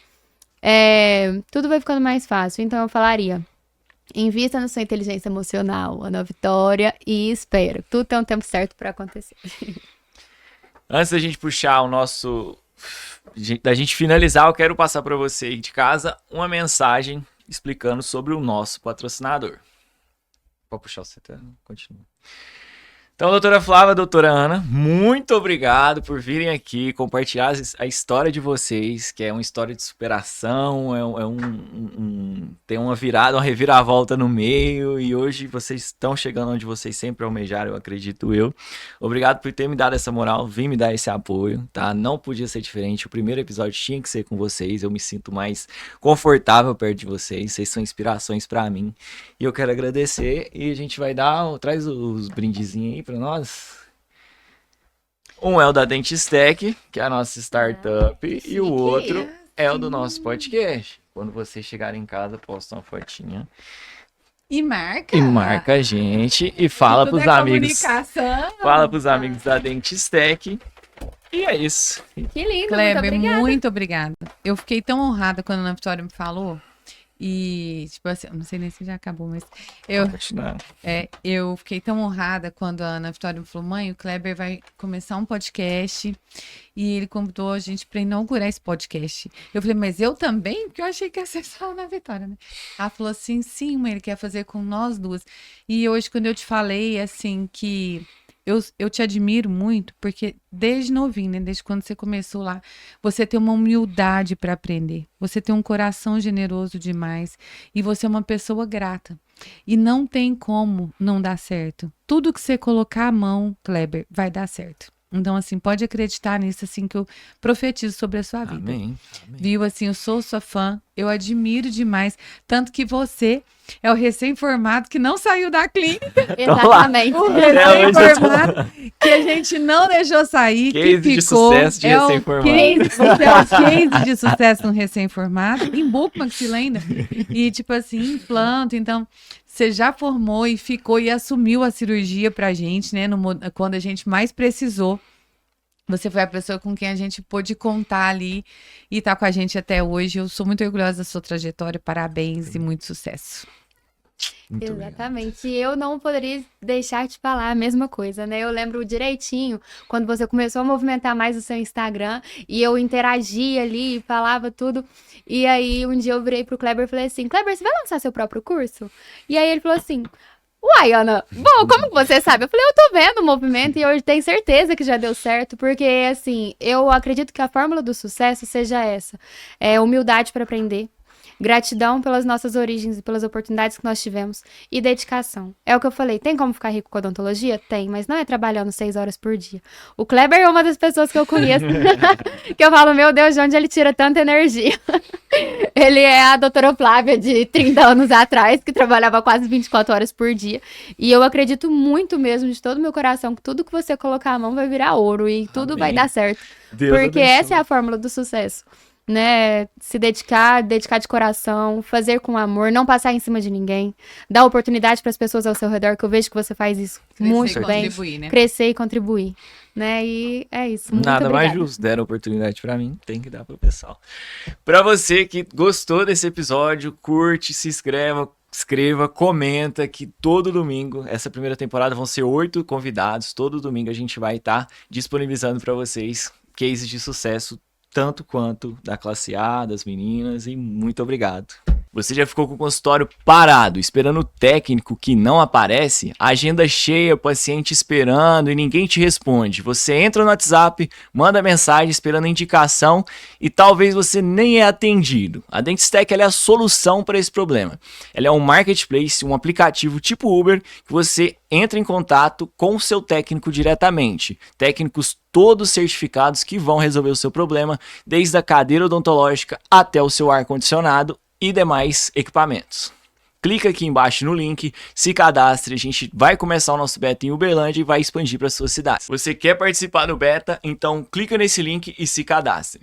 [SPEAKER 3] tudo vai ficando mais fácil. Então, eu falaria: invista na sua inteligência emocional, Ana Vitória, e espera. Tudo tem um tempo certo pra acontecer.
[SPEAKER 1] Antes da gente puxar o nosso... da gente finalizar, eu quero passar para você aí de casa uma mensagem explicando sobre o nosso patrocinador. Pode puxar o CT? Continua. Então, doutora Flávia, doutora Ana, muito obrigado por virem aqui compartilhar a história de vocês, que é uma história de superação, tem uma reviravolta no meio, e hoje vocês estão chegando onde vocês sempre almejaram, eu acredito eu. Obrigado por ter me dado essa moral, vir me dar esse apoio, tá? Não podia ser diferente, o primeiro episódio tinha que ser com vocês, eu me sinto mais confortável perto de vocês são inspirações pra mim, e eu quero agradecer, e a gente vai traz os brindezinhos aí pra nós. Um é o da Dentistec, que é a nossa startup, e o outro é o do nosso podcast. Quando você chegar em casa, posta uma fotinha
[SPEAKER 2] E marca.
[SPEAKER 1] e marca a gente e fala
[SPEAKER 2] Tudo
[SPEAKER 1] pros
[SPEAKER 2] é
[SPEAKER 1] amigos.
[SPEAKER 2] comunicação.
[SPEAKER 1] Fala pros amigos da Dentistec. E é isso.
[SPEAKER 3] Que lindo, muito
[SPEAKER 2] Kleber,
[SPEAKER 3] obrigada.
[SPEAKER 2] muito obrigada. Eu fiquei tão honrada quando a Ana Vitória me falou. E, tipo assim, eu não sei nem se já acabou, mas eu fiquei tão honrada quando a Ana Vitória me falou: mãe, o Kleber vai começar um podcast e ele convidou a gente para inaugurar esse podcast. Eu falei: mas eu também? Porque eu achei que ia ser só a Ana Vitória, né? Ela falou assim: sim, mãe, ele quer fazer com nós duas. E hoje, quando eu te falei, assim, que eu te admiro muito, porque desde novinho, né? Desde quando você começou lá, você tem uma humildade para aprender. Você tem um coração generoso demais. E você é uma pessoa grata. E não tem como não dar certo. Tudo que você colocar a mão, Kleber, vai dar certo. Então, assim, pode acreditar nisso, assim, que eu profetizo sobre a sua vida.
[SPEAKER 1] Amém.
[SPEAKER 2] Viu? Assim, eu sou sua fã, eu admiro demais. Tanto que você é o recém-formado que não saiu da clínica.
[SPEAKER 3] Exatamente.
[SPEAKER 2] O recém-formado que a gente não deixou sair,
[SPEAKER 1] Case
[SPEAKER 2] que
[SPEAKER 1] de
[SPEAKER 2] ficou.
[SPEAKER 1] sucesso de recém-formado.
[SPEAKER 2] Você é o case de sucesso no recém-formado, em buco maxila ainda. E, tipo assim, implante. Então, você já formou e ficou e assumiu a cirurgia pra gente, né? Quando a gente mais precisou. Você foi a pessoa com quem a gente pôde contar ali e tá com a gente até hoje. Eu sou muito orgulhosa da sua trajetória. Parabéns e muito sucesso.
[SPEAKER 1] Muito obrigado.
[SPEAKER 3] Exatamente. E eu não poderia deixar de falar a mesma coisa, né? Eu lembro direitinho quando você começou a movimentar mais o seu Instagram e eu interagia ali, falava tudo. E aí um dia eu virei pro Kleber e falei assim: Kleber, você vai lançar seu próprio curso? E aí ele falou assim: uai, Ana, bom, como que você sabe? Eu falei: eu tô vendo o movimento e eu tenho certeza que já deu certo, porque, assim, eu acredito que a fórmula do sucesso seja essa. É humildade para aprender, gratidão pelas nossas origens e pelas oportunidades que nós tivemos e dedicação. É o que eu falei, tem como ficar rico com odontologia? Tem, mas não é trabalhando 6 horas por dia. O Kleber é uma das pessoas que eu conheço que eu falo, meu Deus, de onde ele tira tanta energia? Ele é a doutora Flávia de 30 anos atrás, que trabalhava quase 24 horas por dia. E eu acredito muito mesmo, de todo o meu coração, que tudo que você colocar a mão vai virar ouro e tudo
[SPEAKER 1] Amém.
[SPEAKER 3] vai dar certo.
[SPEAKER 1] Deus
[SPEAKER 3] Porque
[SPEAKER 1] abençoe.
[SPEAKER 3] essa é a fórmula do sucesso, né? Se dedicar de coração, fazer com amor, não passar em cima de ninguém, dar oportunidade para as pessoas ao seu redor, que eu vejo que você faz isso muito
[SPEAKER 2] Crescer e
[SPEAKER 3] bem.
[SPEAKER 2] contribuir, né?
[SPEAKER 3] Crescer e contribuir, né? E é isso. Muito
[SPEAKER 1] Nada mais
[SPEAKER 3] obrigada.
[SPEAKER 1] justo. Deram oportunidade pra mim, tem que dar pro pessoal. Pra você que gostou desse episódio, curte, se inscreva, comenta que todo domingo, essa primeira temporada vão ser 8 convidados, todo domingo a gente vai estar disponibilizando pra vocês cases de sucesso, tanto quanto da classe A, das meninas, e muito obrigado. Você já ficou com o consultório parado, esperando o técnico que não aparece? Agenda cheia, paciente esperando e ninguém te responde. Você entra no WhatsApp, manda mensagem esperando indicação e talvez você nem é atendido. A Dentistec ela é a solução para esse problema. Ela é um marketplace, um aplicativo tipo Uber, que você entra em contato com o seu técnico diretamente. Técnicos todos certificados que vão resolver o seu problema, desde a cadeira odontológica até o seu ar-condicionado e demais equipamentos. Clica aqui embaixo no link, se cadastre, a gente vai começar o nosso beta em Uberlândia e vai expandir para sua cidade. Você quer participar do beta? Então clica nesse link e se cadastre.